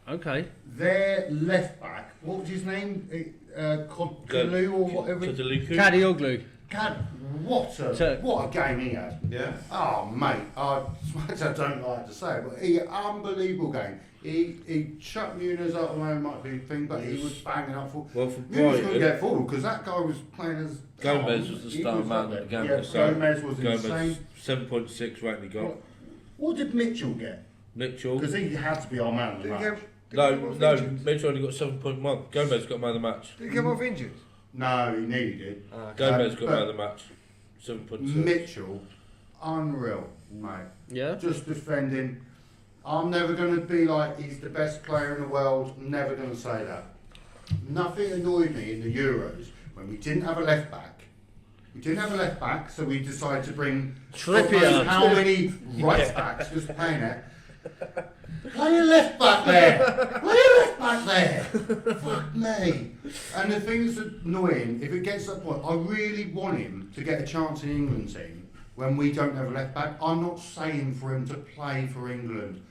Okay. Their left back, what was his name? Kodulu or whatever. Kadioglu. God, what a game he had. Yeah. Oh mate, I don't like to say it, but he unbelievable game. He shut Muniz up, I know it might be a thing, but he was banging up for. Well, for Muniz couldn't Brighton, get forward because that guy was playing as Gomez was the He star was man up of the there. game. Yeah, so Gomez was insane. 7.6 rating he got. What did Mitchell get? Mitchell. Because he had to be our man of the Did he match. No, Mitchell only got 7.1. Gomez got man of the match. Did he come off injured? No, he nearly did. Gomez got but- man of the match. 7.6. Mitchell, unreal, mate. Yeah. Just defending. I'm never going to be like he's the best player in the world. Never going to say that. Nothing annoyed me in the Euros when we didn't have a left back. We didn't have a left back, so we decided to bring Trippier. God knows how many right backs just playing it. Play a left back there. Play a left back there. Fuck me. And the thing that's annoying, if it gets to that point, I really want him to get a chance in the England team when we don't have a left back. I'm not saying for him to play for England,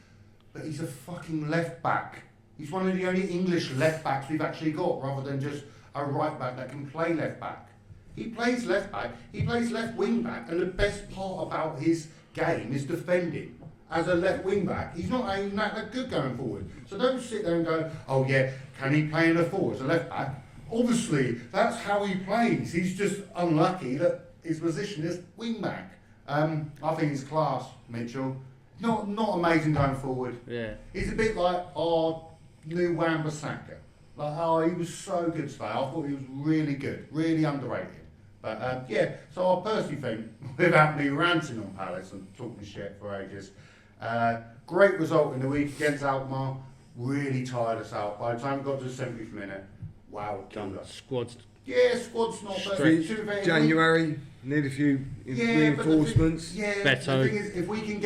but he's a fucking left back. He's one of the only English left backs we've actually got, rather than just a right back that can play left back. He plays left back, he plays left wing back, and the best part about his game is defending. As a left wing back, he's not even that good going forward. So don't sit there and go, oh yeah, can he play in a forward as a left back? Obviously, that's how he plays. He's just unlucky that his position is wing back. I think he's class, Mitchell. Not amazing going forward. Yeah. He's a bit like our new Wan-Bissaka. Like, oh, he was so good today. I thought he was really good, really underrated. But yeah, so I personally think, without me ranting on Palace and talking shit for ages, great result in the week against Alkmaar. Really tired us out. By the time we got to the 70th minute, wow, killed us. Squad's Squad's not bad. January, need a few reinforcements. Beto. The thing is, if we can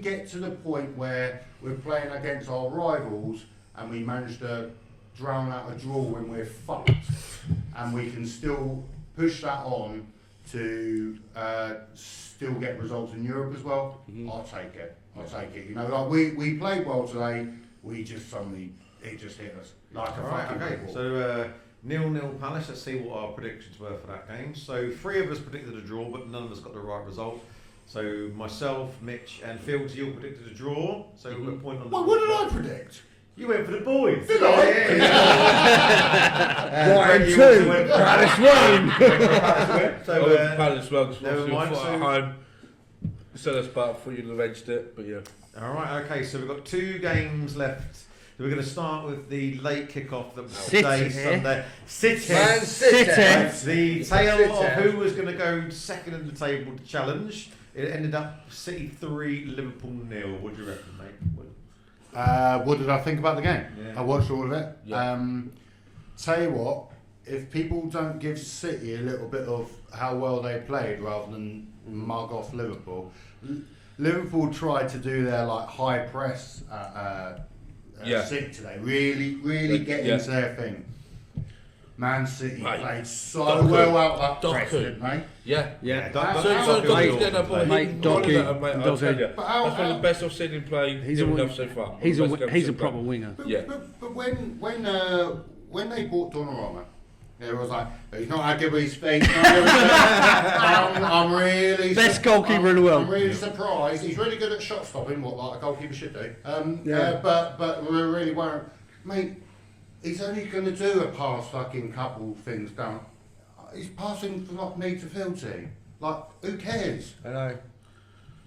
get to the point where we're playing against our rivals and we manage to drown out a draw when we're fucked, and we can still push that on to still get results in Europe as well, I'll take it. You know, like we played well today. We just suddenly it just hit us like a fucking ball. So 0-0 Palace. Let's see what our predictions were for that game. So 3 of us predicted a draw, but none of us got the right result. So myself, Mitch, and Fieldsy, you all predicted a draw. So we've got a point on the Well, what did I predict? You went for the boys. Did I? Right, You two. also went for Palace won. So Palace well, never mind. at home. So that's part for you avenged it, but yeah. all right, okay. So we've got 2 games left. So we're going to start with the late kickoff that was City. today, Sunday. City. Man City. The tale of who was going to go second in the table to challenge. It ended up City 3, Liverpool 0. What do you reckon, mate? What did I think about the game? Yeah. I watched all of it. Yeah. Tell you what, if people don't give City a little bit of how well they played rather than mug off Liverpool, Liverpool tried to do their like high press City today. Really get into their thing. Man City played so well out that press, didn't they? Yeah. Mate, Doku. I'll tell you. But how- That's one of the best I've seen him play. He's a enough so far. He's One of the best a games proper I've winger. But, Yeah. but when they bought Donnarumma, it was like, he's not that good with his feet. I'm really Best goalkeeper in the world. I'm really surprised. He's really good at shot stopping, what like a goalkeeper should do. Yeah. But we really weren't, mate. He's only going to do a pass fucking couple things down. He's passing from like me to Fieldsy. Like, who cares? I know.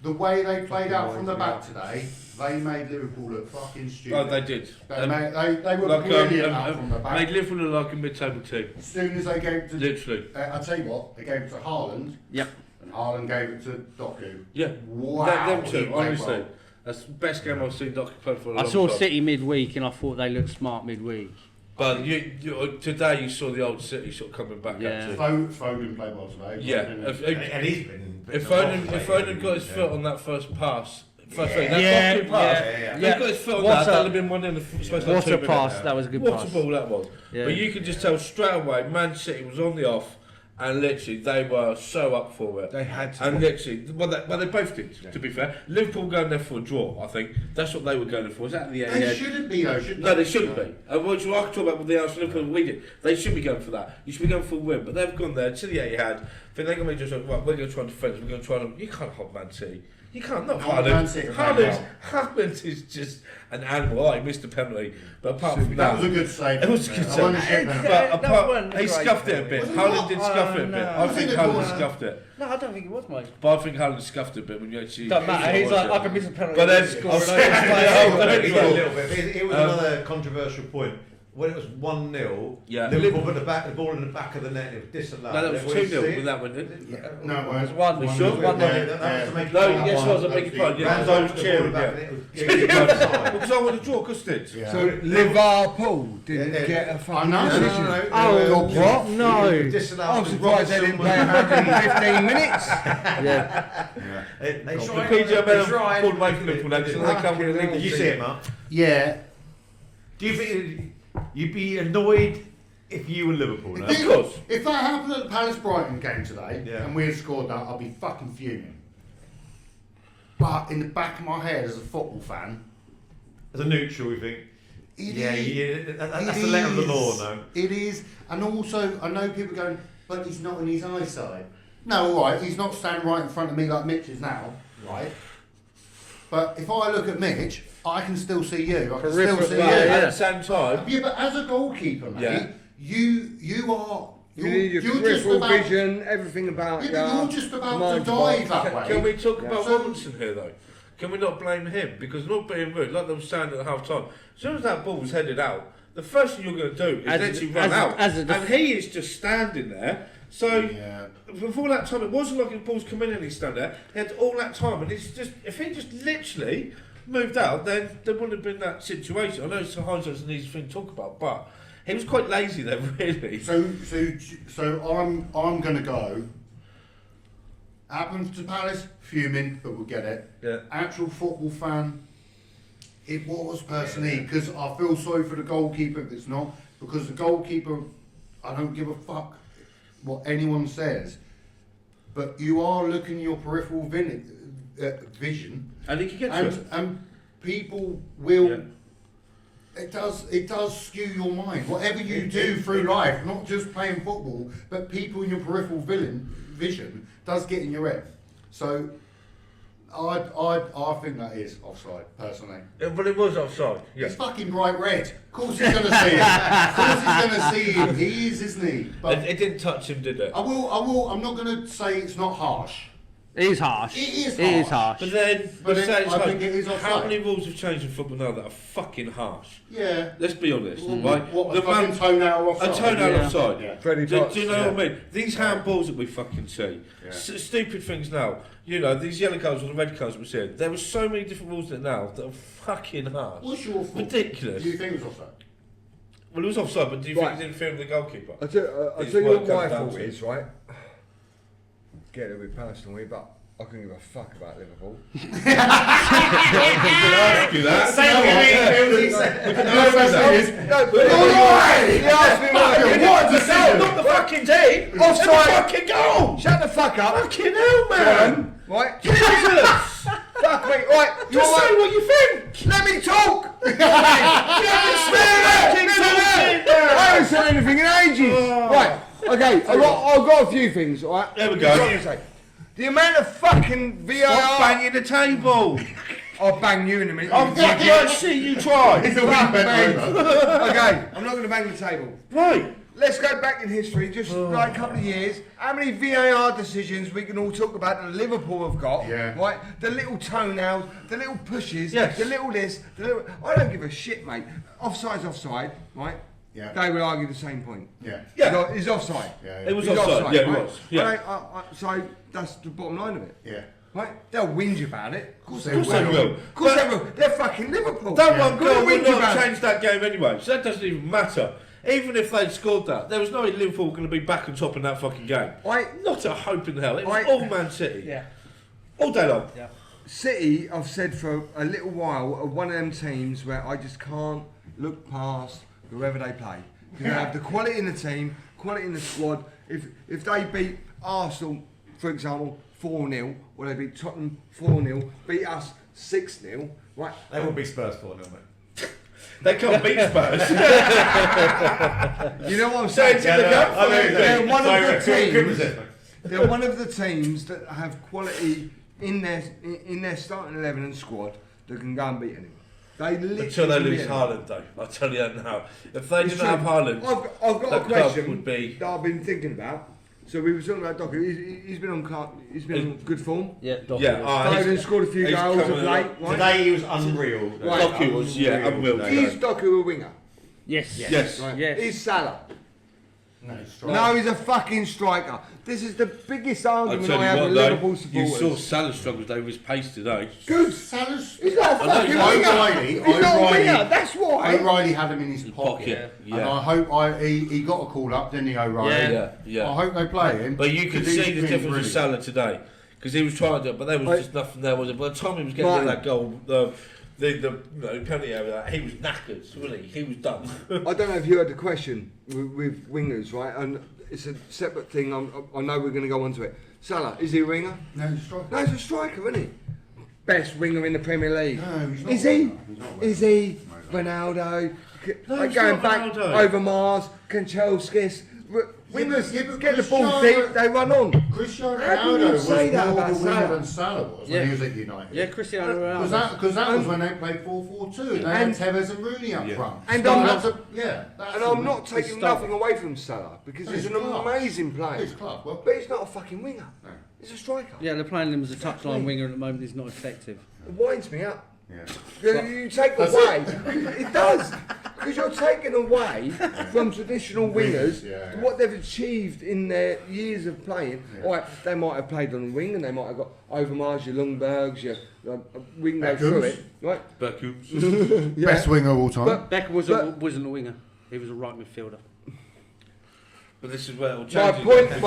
The way they played out from the back today, they made Liverpool look fucking stupid. Oh, they did. They were brilliant out from the back. Made Liverpool look like a mid-table team. As soon as they gave it to... Literally. I'll tell you what, they gave it to Haaland. Yep. And Haaland gave it to Doku. Yeah. Wow. Them he two, played honestly. well. That's the best game I've seen Doc play for a long I saw time. City midweek and I thought they looked smart midweek. But today you saw the old City sort of coming back Yeah. actually. Foden played well today. Yeah. And he's been. If Foden got his foot on that first pass, pass, Yeah. he Yeah. got his foot on What that, a- that'd have been one in the space like What 2 a minutes. pass! That was a good What pass. a ball that was. Yeah. But you could just tell straight away, Man City was on the off, and literally they were so up for it. They had to. And literally, well, they both did. To be fair, Liverpool going there for a draw. I think that's what they were going for. Is that the end? They shouldn't be though, should they? No, they shouldn't be. Which I can talk about with the Arsenal Liverpool we did. They should be going for that. You should be going for a win. But they've gone there to the Etihad. I think they're going to be just like, right, we're going to try and defend. We're going to try and. You can't hold Man City. You can't. Not Man City Haaland. Haaland is just an animal. Oh, he missed a penalty. But apart from That was a good save. It was a good I wonder save. if- But That wasn't he great. scuffed it a bit. Was it Haaland not? did scuff it a bit. no. I Was think it a Haaland corner? scuffed it. No, I don't think it was, mate. But I think Haaland scuffed it a bit when you actually. Doesn't matter. He's like, I can miss a penalty. But then, score I'll and say- A little bit. It was another controversial point. When it was 1-0, Yeah. Liverpool put the ball in the back of the net. It was disallowed. No, that was Everybody 2-0 see when it? that went in. No, it was One. We sure? One. Yeah, that was to make it No, 1-1. yes, I was a big part. Yeah, Ramsey I was put the ball cheering. back Yeah. and it was offside. Because I want to draw, because it. Yeah. So Liverpool didn't Yeah. get a I fucking know. decision. No. Oh, what? No. I'm surprised they didn't play 115 minutes. Yeah. They The tried. PJ They Bell tried. called making Liverpool next, and they come with a legal Did you see it, Mark? Yeah. Do you think you'd be annoyed if you were Liverpool now. Of course. If that happened at the Palace Brighton game today, Yeah. and we had scored that, I'd be fucking fuming. But in the back of my head, as a football fan, As a neutral, we think. it That's the letter of the law, no. It is, and also I know people going, but he's not in his eyesight. No, all right, he's not standing right in front of me like Mitch is now, right? But if I look at Mitch, I can still see you. I can still see you. At the same time, Yeah, but as a goalkeeper, mate, Yeah. you are. You need your you're just peripheral about, vision, everything about Yeah, you. but you're just about to mind dive box. that way. can we talk about So- Robinson here though? Can we not blame him? Because not being rude, like they were saying at half time, as soon as that ball was headed out, the first thing you're going to do is literally run out. And he is just standing there. So Yeah. before that time, it wasn't like his ball's come in and he's standing there. He had all that time, and it's just if he just literally moved out, then there wouldn't have been that situation. I know it's hindsight's an easy thing to talk about, but he was quite lazy there, really. So I'm going to go. Happens to Palace, fuming, but we'll get it. Yeah. Actual football fan, it was personally because I feel sorry for the goalkeeper if it's not, because the goalkeeper, I don't give a fuck what anyone says, but you are looking your peripheral vision, And he could get to it. and people will. Yeah. It does skew your mind. Whatever you do through life, not just playing football, but people in your peripheral vision does get in your head. So I think that is offside, personally. But it was offside. Yeah. It's fucking bright red. Of course he's gonna see it. Of course he's gonna see him. He is, isn't he? But It didn't touch him, did it? I will. I'm not gonna say it's not harsh. It is harsh. It is It is harsh. harsh. But then, But let's then say it's I harsh. think it is How offside. many rules have changed in football now that are fucking harsh? Yeah. Let's be honest, right? What The a fucking man- tonail A offside. toenail Yeah. offside. Yeah. Freddie Do Potts. you know what I mean? These handballs that we fucking see, Yeah. stupid things now. You know, these yellow cards or the red cards we're seeing. There are so many different rules in it now that are fucking harsh. What's your thought? Ridiculous. Do you think it was offside? Well, it was offside, but do you Right. think it interfered with the goalkeeper? I'll tell It's you what what it my comes down fault to. is, right? Get it with personally, but I couldn't give a fuck about Liverpool. Ask you that. No, but he asked me What the hell? Not the fucking team. Offside. The fucking goal. Shut the fuck up. Fucking hell, man. Right? Jesus. Fuck me. Right. You Just say want what you think. Let me talk. I I haven't said anything in ages. Right. Okay. I've got a few things. All right. There we go. What I'm gonna say. The amount of fucking VAR. Stop banging the table. I'll bang you in a minute. I'm you fucking idiot. to see you try. It's a wee bit over. Okay. I'm not going to bang the table. Right. Let's go back in history, just like a couple of years. How many VAR decisions we can all talk about that Liverpool have got? Yeah. Right? The little toenails, the little pushes, Yes. the little this, the little. I don't give a shit, mate. Offside's offside, right? Yeah. They would argue the same point. Yeah. Yeah. He's offside. Yeah. It was He's offside. Yeah, it right? was. Yeah. So that's the bottom line of it. Yeah. Right? They'll whinge about it. Of course Of course they will. Of course they will. They're fucking Liverpool. That one Gonna goal would whinge not about have it. changed that game anyway, so that doesn't even matter. Even if they'd scored that, there was no way Liverpool going to be back on top in that fucking game. Not a hope in hell. It was all Man City. Yeah. All day long. Yeah. City, I've said for a little while, are one of them teams where I just can't look past whoever they play. They have the quality in the team, quality in the squad. If they beat Arsenal, for example, 4-0, or they beat Tottenham 4-0, beat us 6-0, right? They won't be Spurs 4-0, mate. They can't beat Spurs. You know what I'm Say saying? it to the gut. They're one of the Good teams. resist, mate. They're one of the teams that have quality in their starting 11 and squad that can go and beat anyone. They literally Until they can beat lose anyone. Haaland, though. I'll tell you that now. If they It's didn't have true. Haaland, I've got that a club question would be. that I've been thinking about. So we were talking about Docker. He's been on good form. Yeah. Yeah, Foden scored a few he's goals of coming late. up. Right? Today he was unreal. Right. Doku was, yeah, unreal. Is Doku a winger? Yes. Yes. Right. Yes. Is Salah? No, it's strong. No, he's a fucking striker. This is the biggest I'll argument tell I you have what, with though. Liverpool You supporters. saw Salah struggles over his pace today. Good. Salah's. He's not a I know, fucking he's winger. O'Reilly. He's not a O'Reilly. winger. That's why. O'Reilly had him in his pocket. Pocket, And yeah. I hope he got a call up, didn't he, O'Reilly? Yeah. I hope they play him. But you could 'cause he's see the been difference with brilliant. Salah today. Because he was trying to do it, but there was Right. just nothing there, was it? By the time he was getting Right. to that goal, the penalty area, he was knackered, wasn't he? He was done. I don't know if you heard the question with wingers, right? And it's a separate thing. I know we're going to go on to it. Salah, is he a winger? No, he's a striker. No, he's a striker, isn't he? Best winger in the Premier League. No, he's not. Is he? He's not. Is he? Ronaldo? No, Like he's going not back Ronaldo. over Mars, Kanchelskis. Wingers but get the ball Cristiano- deep, they run on. Cristiano How can Ronaldo you was say that more about of a winger Salah? than Salah was Yeah. when he was at United. Yeah, Cristiano Ronaldo. Because that was when they played 4-4-2 and they And- had Tevez and Rooney up front. And So I'm that's not- that's And I'm not it's taking stuff. nothing away from Salah because he's He's an class. amazing player. He's class, well. But he's not a fucking winger. No. He's a striker. Yeah, they're playing him as a Exactly. touchline winger at the moment. He's not effective. It winds me up. Yeah. You take That's away, it does, because you're taking away from traditional wingers Yeah. what they've achieved in their years of playing. Yeah. Right, they might have played on the wing and they might have got Overmars, your Lundbergs, your we can go through it, right? Beckham. Yeah. Best winger of all time. But Beckham wasn't a winger. He was a right midfielder. But this is where it'll my change. point,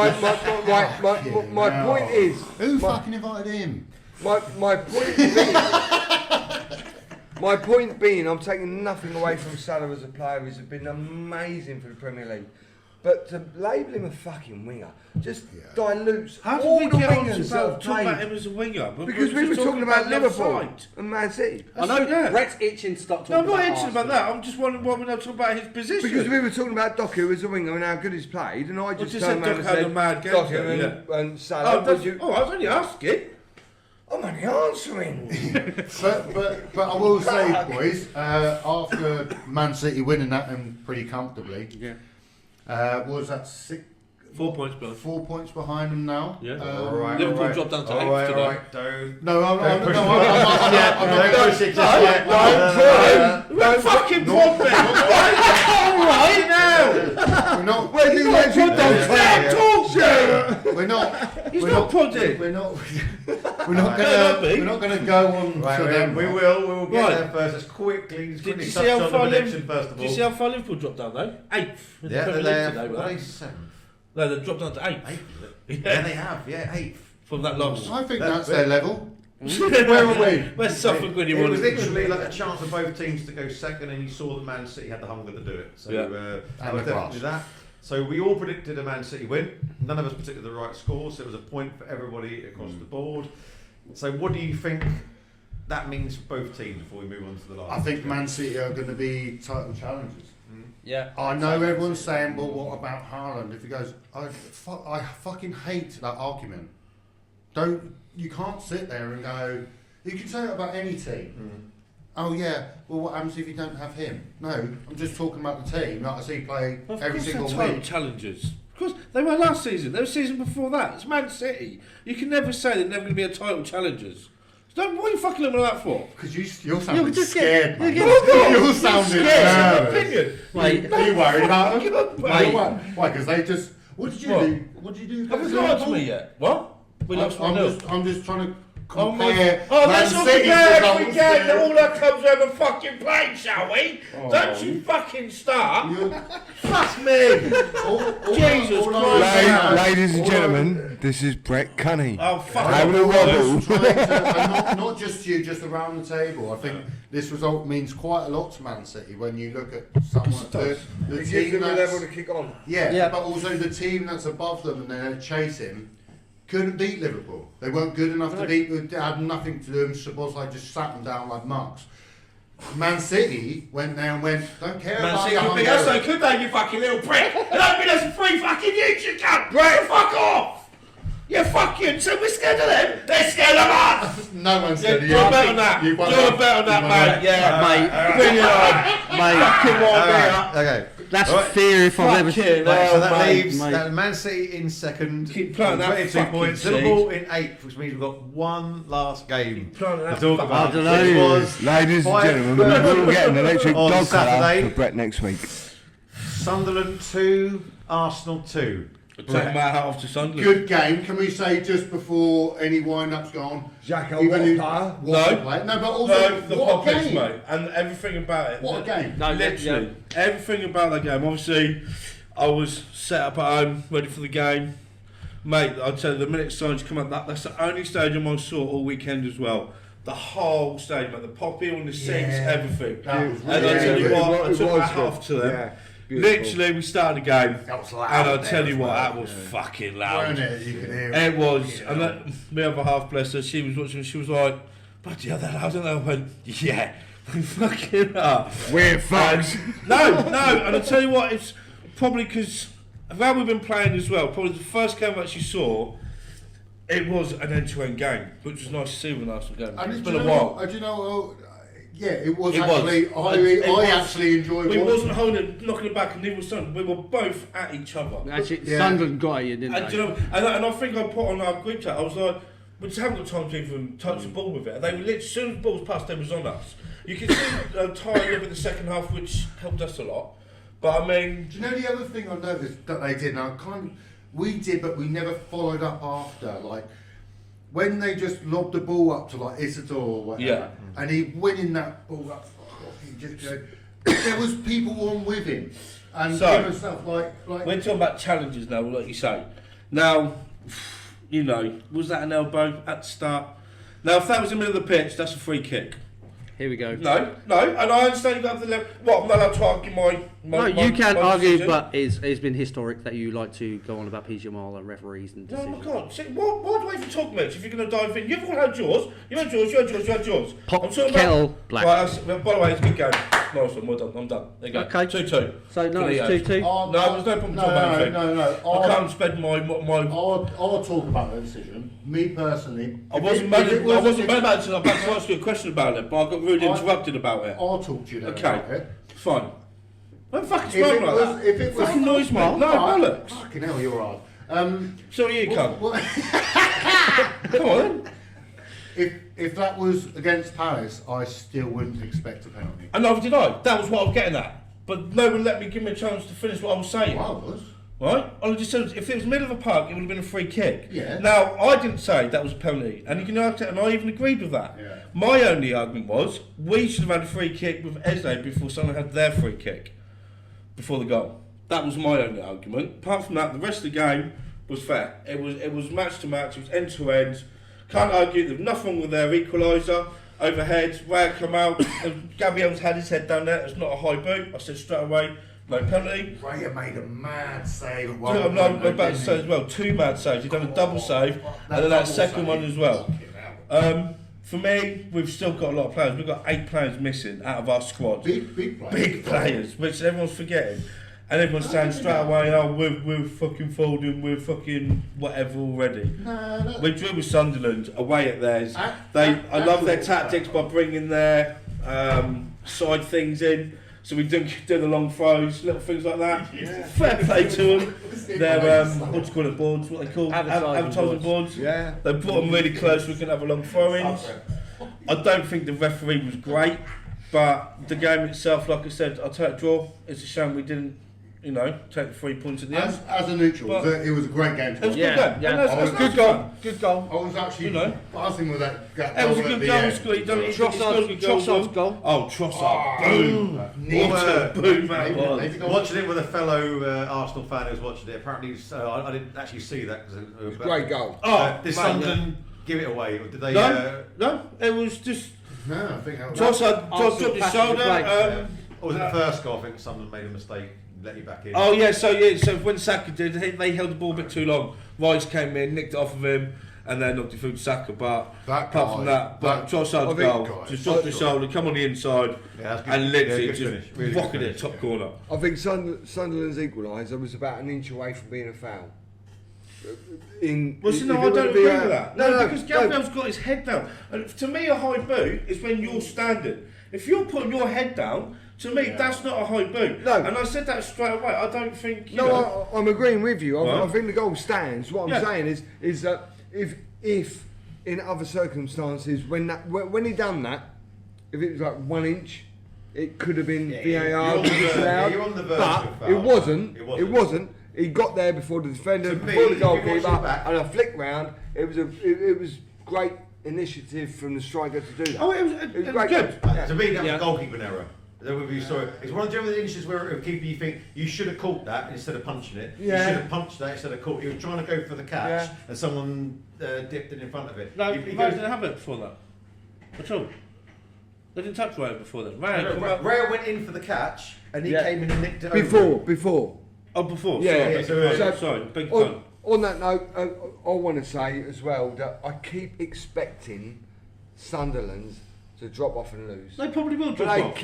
my point is, Who my- fucking invited him? my point being, my point being, I'm taking nothing away from Salah as a player. He's been amazing for the Premier League. But to label him a fucking winger just dilutes How all did the we get on wingers to that have talk about him played. as a winger? But Because we were just talking about the Liverpool offside. and Man City. I know Yeah. Brett's itching to start No, talking I'm not about itching about Arsenal. that. I'm just wondering why we're not talking about his position. Because we were talking about Doku as a winger and how good he's played, and I just just turned said around and Doku had a said mad game Doku today, and Salah. Oh, would you? I was only asking. I'm only answering. But I will say, boys, after Man City winning that and pretty comfortably, Yeah. what was that 4 points, Bill. 4 points behind them now? Yeah. all Liverpool dropped down to all 8th right, today. all right, don't. No, I'm Don't push not. the button yet. Don't push it just yet. Don't fucking prod me! Alright now! We're not. Where do you let your dog Yeah. Talk! We're not. He's we're not prodding! We're not. We're Right. not Don't gonna. be. We're not gonna go on Right, to them. we will get Right. there first. Let's quickly Did you touch see how on the far prediction first of Did you all. see how far Liverpool dropped down though? 8th. in the Yeah, Premier they're League today, what are they, right? 7th? No, they dropped down to 8th. 8th. Yeah, they have. Yeah, 8th. From that loss. I think That's that's their level. Where are we? Where's Suffolk when you It want was it? literally like a chance for both teams to go second, and you saw that Man City had the hunger to do it. So Yeah. that And was the definitely class. that. So we all predicted a Man City win. None of us predicted the right score, so it was a point for everybody across the board. So what do you think that means for both teams before we move on to the last? I think Man City are going to be title challengers. Yeah. I know everyone's saying, well, what about Haaland? If he goes, I fucking hate that argument. You can't sit there and go, you can say it about any team. Oh yeah, well what happens if you don't have him? No, I'm just talking about the team that I see play Of every course single they're title week. challengers. Of course, they were last season. They were season before that. It's Man City. You can never say they're never going to be a title challengers. So what are you fucking looking at that for? Because you're sounding just scared, get- man. you You're sounding Scared, nervous. opinion. Wait. Are you worried about them? Wait. Why? Because they just. What did you What? do? What did you do? Have we got to me yet? What? We lost 1-0. I'm just trying to Oh, compare. let's Man all City's compare if we results can. to- All that comes over fucking plane, shall we? Oh. Don't you fucking start. You're- Fuck me. Jesus Christ. Ladies and gentlemen, this is Brett Cunny. Oh, fuck. Having a off. wobble. Trying to, and not just you, just around the table. I think this result means quite a lot to Man City when you look at someone the It gives team them a that's level to kick on. yeah, but also the team that's above them and they're chasing couldn't beat Liverpool. They weren't good enough to beat. They had nothing to do. And Szoboszlai just sat them down like mugs. Man City went there and went, don't care Man about City your could beat us, Hungary. they could they, you fucking little prick. They don't beat us for 3 fucking years, you cunt. Right, fuck off. You fucking, so we're scared of them. They're scared of us. No one's Yeah, said you're a bet on that. You're a bet on that, mate. Yeah, Mate, bring it on. mate, Fucking one beer. Okay. that's Alright. fear if I've ever. Fucking Right, so that mate, leaves mate. Man City in second, Keep planting that 22 fucking points. seed. Liverpool in 8th, which means we've got one last game planting to that talk fucking- about. I don't know. Which was Ladies and 5 gentlemen, we'll get an electric on dog Saturday. collar for Brett next week. Sunderland 2, Arsenal 2. Take my hat off to Sunderland. Good game. Can we say just before any wind-up's gone? Xhaka, even what a if- player. what a No. player. No, but also No, the what a pockets, game. mate, and everything about it. What a game. No, Literally, everything about that game. Obviously, I was set up at home, ready for the game. Mate, I'd tell you, the minute signs come up, that's the only stadium I saw all weekend as well. The whole stadium, like the poppy on the seats, everything. That was And I tell you what, I took my hat off to them. Yeah, beautiful. Literally, we started the game, That was loud and I there tell you as what, well, that was yeah. fucking loud. Weren't it? You could hear It was, and that, my other half, bless her, she was watching, she was like, bloody hell, that loud, and I went, yeah, we fucking are. We're fucked. No, and I tell you what, it's probably because how we've been playing as well, probably the first game I actually saw, it was an end-to-end game, which was nice to see when Arsenal game. And It's do been a you know while. what? Do you know? Yeah, it was It actually. was. I It was. actually enjoyed. We watching. wasn't holding it, knocking it back, and neither was Sunderland. We were both at each other. Actually, Yeah. Sunderland got you, didn't And, they? do you know, and I think I put on our group chat, I was like, we just haven't got time to even touch the ball with it. They were literally, as soon as the ball was passed, they was on us. You could see tying up in the second half, which helped us a lot. But I mean, Do you know the other thing I noticed that they did? Now, we did, but we never followed up after. Like when they just lobbed the ball up to like Isidore or whatever, and he winning that ball up. He just there was people on with him, and So, giving stuff like. we're talking about challenges now, like you say. Now, you know, was that an elbow at the start? Now, if that was in the middle of the pitch, that's a free kick. Here we go. No, and I understand you've got the level. What, I'm not allowed to argue my No, you can my argue, decision? but it's been historic that you like to go on about PGML and referees and No, decisions. I can't. See, why do I even talk, Mitch, if you're going to dive in? You've all had yours. You had yours. Pop, I'm talking kettle, about, black. Right, by the way, it's a good game. Nice one, well done. I'm done. There you go. Okay. 2-2. So, no, Finito. it's 2-2. Oh, No, there's no problem talking about anything. No. I can't spend my I'll talk about the decision. Me personally, I wasn't mad about it. I was about to ask you a question about it, but I got rudely interrupted about it. I'll talk to you then Okay, about it. fine. Don't fucking If smoke it like was, that. if it was, Fucking noise, mate. No, bollocks. Fucking hell, you're hard. So are you, cunt. what- Come on then. if that was against Palace, I still wouldn't expect a penalty. And neither did I. That was what I was getting at. But no one let me give me a chance to finish what I was saying. Well, I was. Right? I just said if it was middle of a park, it would have been a free kick. Yeah. Now, I didn't say that was a penalty, and you can argue, and I even agreed with that. Yeah. My only argument was we should have had a free kick with Eze before someone had their free kick before the goal. That was my only argument. Apart from that, the rest of the game was fair. It was match to match. It was end to end. Can't argue. There's nothing wrong with their equaliser. Overhead, Rag come out. Gabriel's had his head down there. It's not a high boot. I said straight away, no penalty. Raya made a mad save. at one I'm point, about to didn't say he? as well, 2 mad saves. He's done a double save, and then that second one as well. For me, we've still got a lot of players. We've got 8 players missing out of our squad. Big players. Big players, which everyone's forgetting. And everyone's saying straight away, oh, we're fucking folding, we're fucking whatever already. We drew with Sunderland away at theirs. I love their tactics by bringing their side things in. So we do the long throws, little things like that. Yeah. Fair play to them. They're, what do you call it, boards? What they call? Advertising boards. Yeah. They brought them really close so we can have a long throw-ins. I don't think the referee was great, but the game itself, like I said, I'll take a draw. It's a shame we didn't, take the 3 points at the end. As a neutral, But- it was a great game to It was watch. a good game. yeah. And that's Good goal. Good goal. I was actually You know. buzzing with that It was a goal at good the goal. end. He done it. He scored a good goal. Trossard's goal. Oh, Trossard. Boom. What a boom that was. Watching it with a fellow Arsenal fan who's watching it. Apparently, I didn't actually see that because Great goal. Oh, did mate, Sunderland give it away, or did they? No, it was just No, I think that was. Trossard dropped his passed shoulder. the flag. Or was it the first goal? I think Sunderland made a mistake, let you back in. Oh yeah, so when Saka did, they held the ball a bit too long. Rice came in, nicked it off of him, and then knocked it through to Saka. But That apart from guy, that, but that- Trossard's I think- goal, just dropped the shoulder, come on the inside, Yeah, that's good. and literally Yeah, good just finish. Really good rocketed it finish, top yeah. corner. I think Sunderland's equaliser was about an inch away from being a foul. Well, see, no, I don't agree with that. No, because Gabriel's got his head down. And to me, a high boot is when you're standing. If you're putting your head down, to me, that's not a high boot. No. And I said that straight away. I don't think. I'm agreeing with you. I Right. think the goal stands. What I'm Yeah. saying is that if in other circumstances when he done that, if it was like 1 inch, it could have been VAR you're on the verge- disallowed. you're on the verge But of foul. it wasn't. It It wasn't. wasn't. He got there before the defender, To me, before the if you watch goalkeeper, it back- and a flick round. It was great initiative from the striker to do that. Oh, it was great. good. Yeah. To me, that was Yeah. a goalkeeping error. That would be sorry. It's one of the other instances where a keeper you think you should have caught that instead of punching it. Yeah. You should have punched that instead of caught. He was trying to go for the catch, Yeah. and someone dipped it in front of it. No, He he goes- didn't have it before that. At all. They didn't touch Raya before then. Raya went in for the catch, and he came in and nicked it Before. Oh, before. Yeah, Sorry, beg your pardon. On that note, I want to say as well that I keep expecting Sunderland to drop off and lose. They probably will drop But off.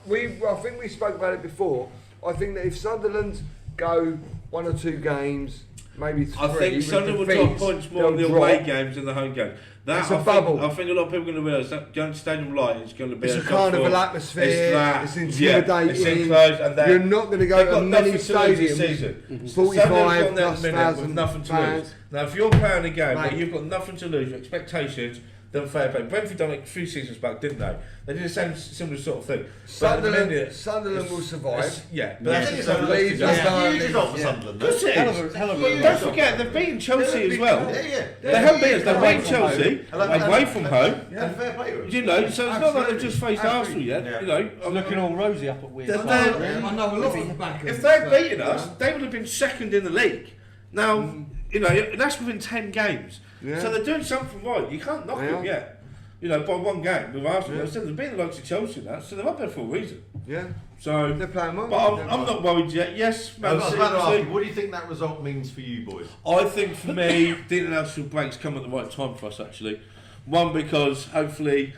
I think we spoke about it before. I think that if Sunderland go 1 or 2 games, maybe 3, I think Sunderland will defeats, drop points more in the they'll away drop. games than the home game. That, It's a I bubble. Think, I think a lot of people are going to realise that going to Stadium Light is going to be It's a top carnival four. atmosphere. It's that. It's intimidating. It's enclosed, and You're not going to go they've to got many nothing to lose this stadiums. season. 45 Sunderland's got plus that minute with thousand nothing to fans. lose. Now, if you're playing a game Right. where you've got nothing to lose, your expectations, then fair play. Brentford done it a few seasons back, didn't they? They did the same similar sort of thing. But at the minute, Sunderland will survive. Yeah, but That's that's a Leeds huge are result for Sunderland. Of course it is. Don't forget, they've beaten Chelsea as well. Yeah. They haven't beaten us. They've beaten Chelsea And away from home. And fair play to them. You know, so it's not like they've just faced Arsenal yet. Yeah. You know, It's looking all rosy up at weird. They're- times. they're- I know a lot of the back. if they'd beaten us, they would have been second in the league. Now, you know, and that's within 10 games. Yeah. So they're doing something right. You can't knock them yet. You know, by 1 game with Arsenal. Instead of being the likes of Chelsea now, so they're up there for a reason. Yeah, So, they're playing well. but I'm not worried yet. Yes, I Man was City, about to ask obviously. you, what do you think that result means for you boys? I think for me, the international breaks come at the right time for us actually. One, because hopefully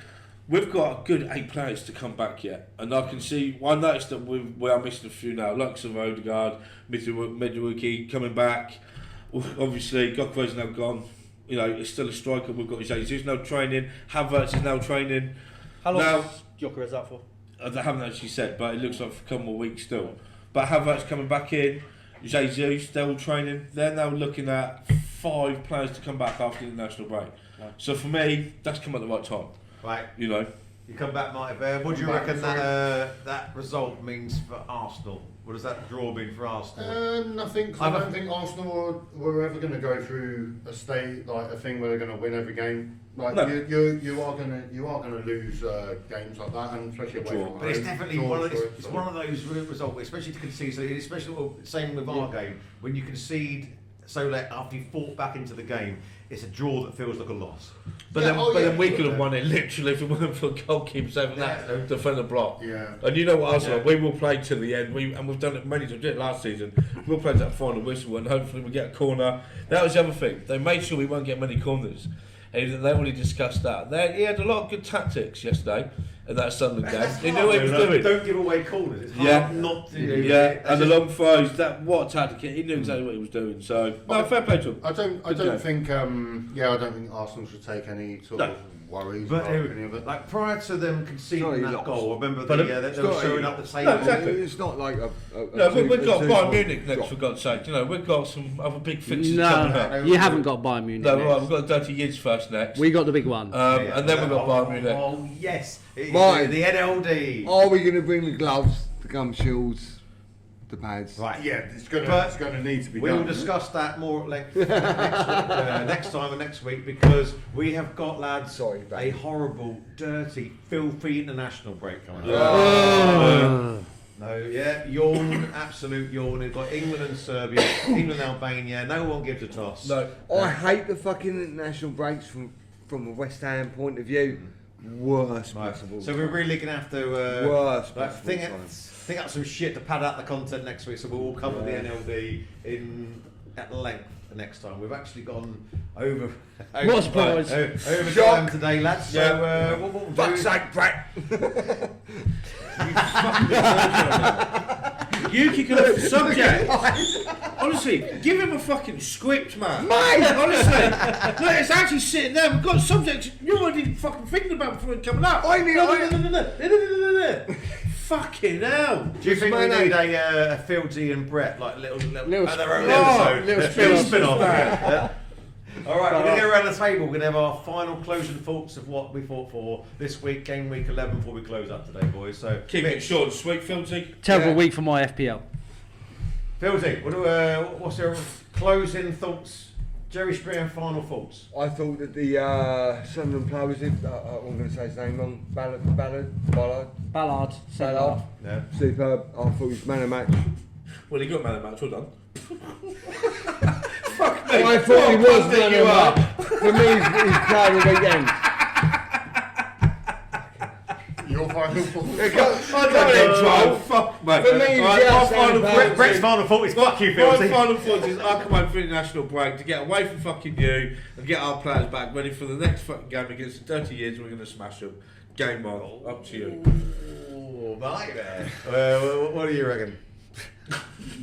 we've got a good 8 players to come back yet, and I can see. I noticed that we are missing a few now, like some Odegaard, Midwookie coming back. Obviously, Gokpo's now gone. You know, it's still a striker. We've got Jesus now training. Havertz is now training. How long Now- is Gyökeres out for? I haven't actually said, but it looks like for a couple more weeks still. But Havertz coming back in, Jesus, they're all training. They're now looking at 5 players to come back after the international break. So for me, that's come at the right time. Right, You know, you come back, Marty Bear. What do you reckon that result means for Arsenal? What does that draw mean for Arsenal? Nothing. 'Cause I don't think Arsenal were ever going to go through a state like a thing where they're going to win every game. Like No. you are going to lose games like that, and especially away Draw. from But it's home. definitely Draws, one of sorry, it's sorry. one of those results, especially to concede. So especially same with our game, when you concede so late after you fought back into the game, it's a draw that feels like a loss. but Yeah, then we yeah. could have won it literally if it wasn't for goalkeeper saving that defender block. Yeah. And you know what Arsenal, Yeah. we will play to the end. We've done it many times. We did it last season. We'll play to that final whistle, and hopefully we get a corner. That was the other thing. They made sure we won't get many corners. And they already discussed that. He had a lot of good tactics yesterday in that Sunderland game. He knew what he was doing. Don't give away corners. It's hard Yeah. not to. Yeah, and the long throws. What a tactic! He knew exactly what he was doing. So, no, fair play to him. I don't game. think. I don't think Arsenal should take any sort No. of worries But about any of it. like prior to them conceding Sorry, that lost. goal, remember But they were not showing a up the loss. table. No, exactly. It's not like a No, two- we've got a Bayern 2-1 Munich next, drop. for God's sake. You know, we've got some other big fixtures coming up. No, you haven't got Bayern Munich. No, next. right, we've got Dirty Yids first next. We got the big one. And then we've got Bayern Munich. Oh yes, Mine. the NLD. Are we going to bring the gloves, the gum shields, the pads? Right. Yeah, it's going But to need to be We done. will discuss that more at length next time and next week, because we have got, lads, Sorry, a babe. horrible, dirty, filthy international break coming up. No, yeah, yawn, absolute yawn. We've got England and Serbia, England and Albania. No one gives a toss. No, I hate the fucking international breaks from a West Ham point of view. Worst Right. possible. So we're really gonna have to Worst like, possible think time. think up some shit to pad out the content next week. So we'll cover the NLD at length next time. We've actually gone over. What a surprise. Over Shock. time today, lads. So Yeah. what we'll do? Fuck's sake, Brett! you kick it off the subject. Honestly, give him a fucking script, man. Honestly, no, it's actually sitting there. We've got subjects you're already fucking thinking about before it coming up. No. Fucking hell. Do you think we Man, need a Fieldsy and Brett, like little Little their own spin- episode? little spin-off. Yeah. All right, we're going to go around the table. We're going to have our final closing thoughts of what we thought for this week, game week 11, before we close up today, boys. So, Keep it short and sweet, Fieldsy. Terrible yeah. week for my FPL. Fieldsy, what's your closing thoughts? Jerry Springer, final thoughts. I thought that the Sunderland player was I'm going to say his name wrong. Ballard. Ballard. Yeah. Superb. I thought he was man of match. Well, he got man of match. Well done. I thought he was man of match. For me, he's player of the weekend. final four. I can't even try. Fuck, mate. For me, it's My the final outstanding thought- balance. Brett's final thought is fuck you, My Fieldsy. final thought is I come home for the international break to get away from fucking you and get our players back ready for the next fucking game against the 30 years. We're going to smash them. Game on. Up to you. Oh, like that. What do you reckon?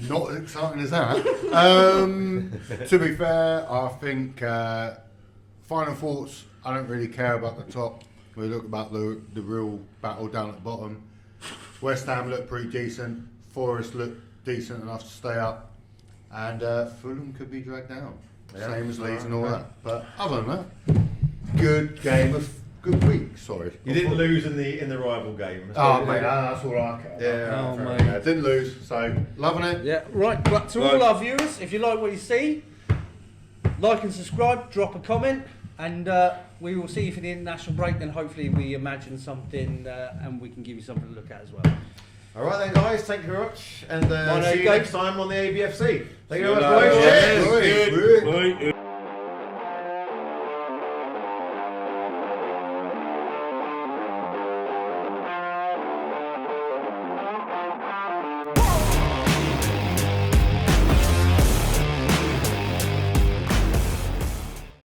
Not as exciting as that. To be fair, I think final thoughts. I don't really care about the top. We look about the real battle down at the bottom. West Ham look pretty decent. Forest look decent enough to stay up, and Fulham could be dragged down, same as Leeds and all that. But other than that, good week. Sorry, You didn't lose in the rival game. Oh mate, that's all I care. Yeah. Oh, mate. Yeah, didn't lose, so loving it. Yeah, right. But to all our viewers, if you like what you see, like and subscribe, drop a comment, and we will see you for the international break. Then hopefully we imagine something and we can give you something to look at as well. All right then, guys. Thank you very much, and Bye, see you guys. next time on the ABFC. Thank you very much, Cheers. boys. Cheers. Good.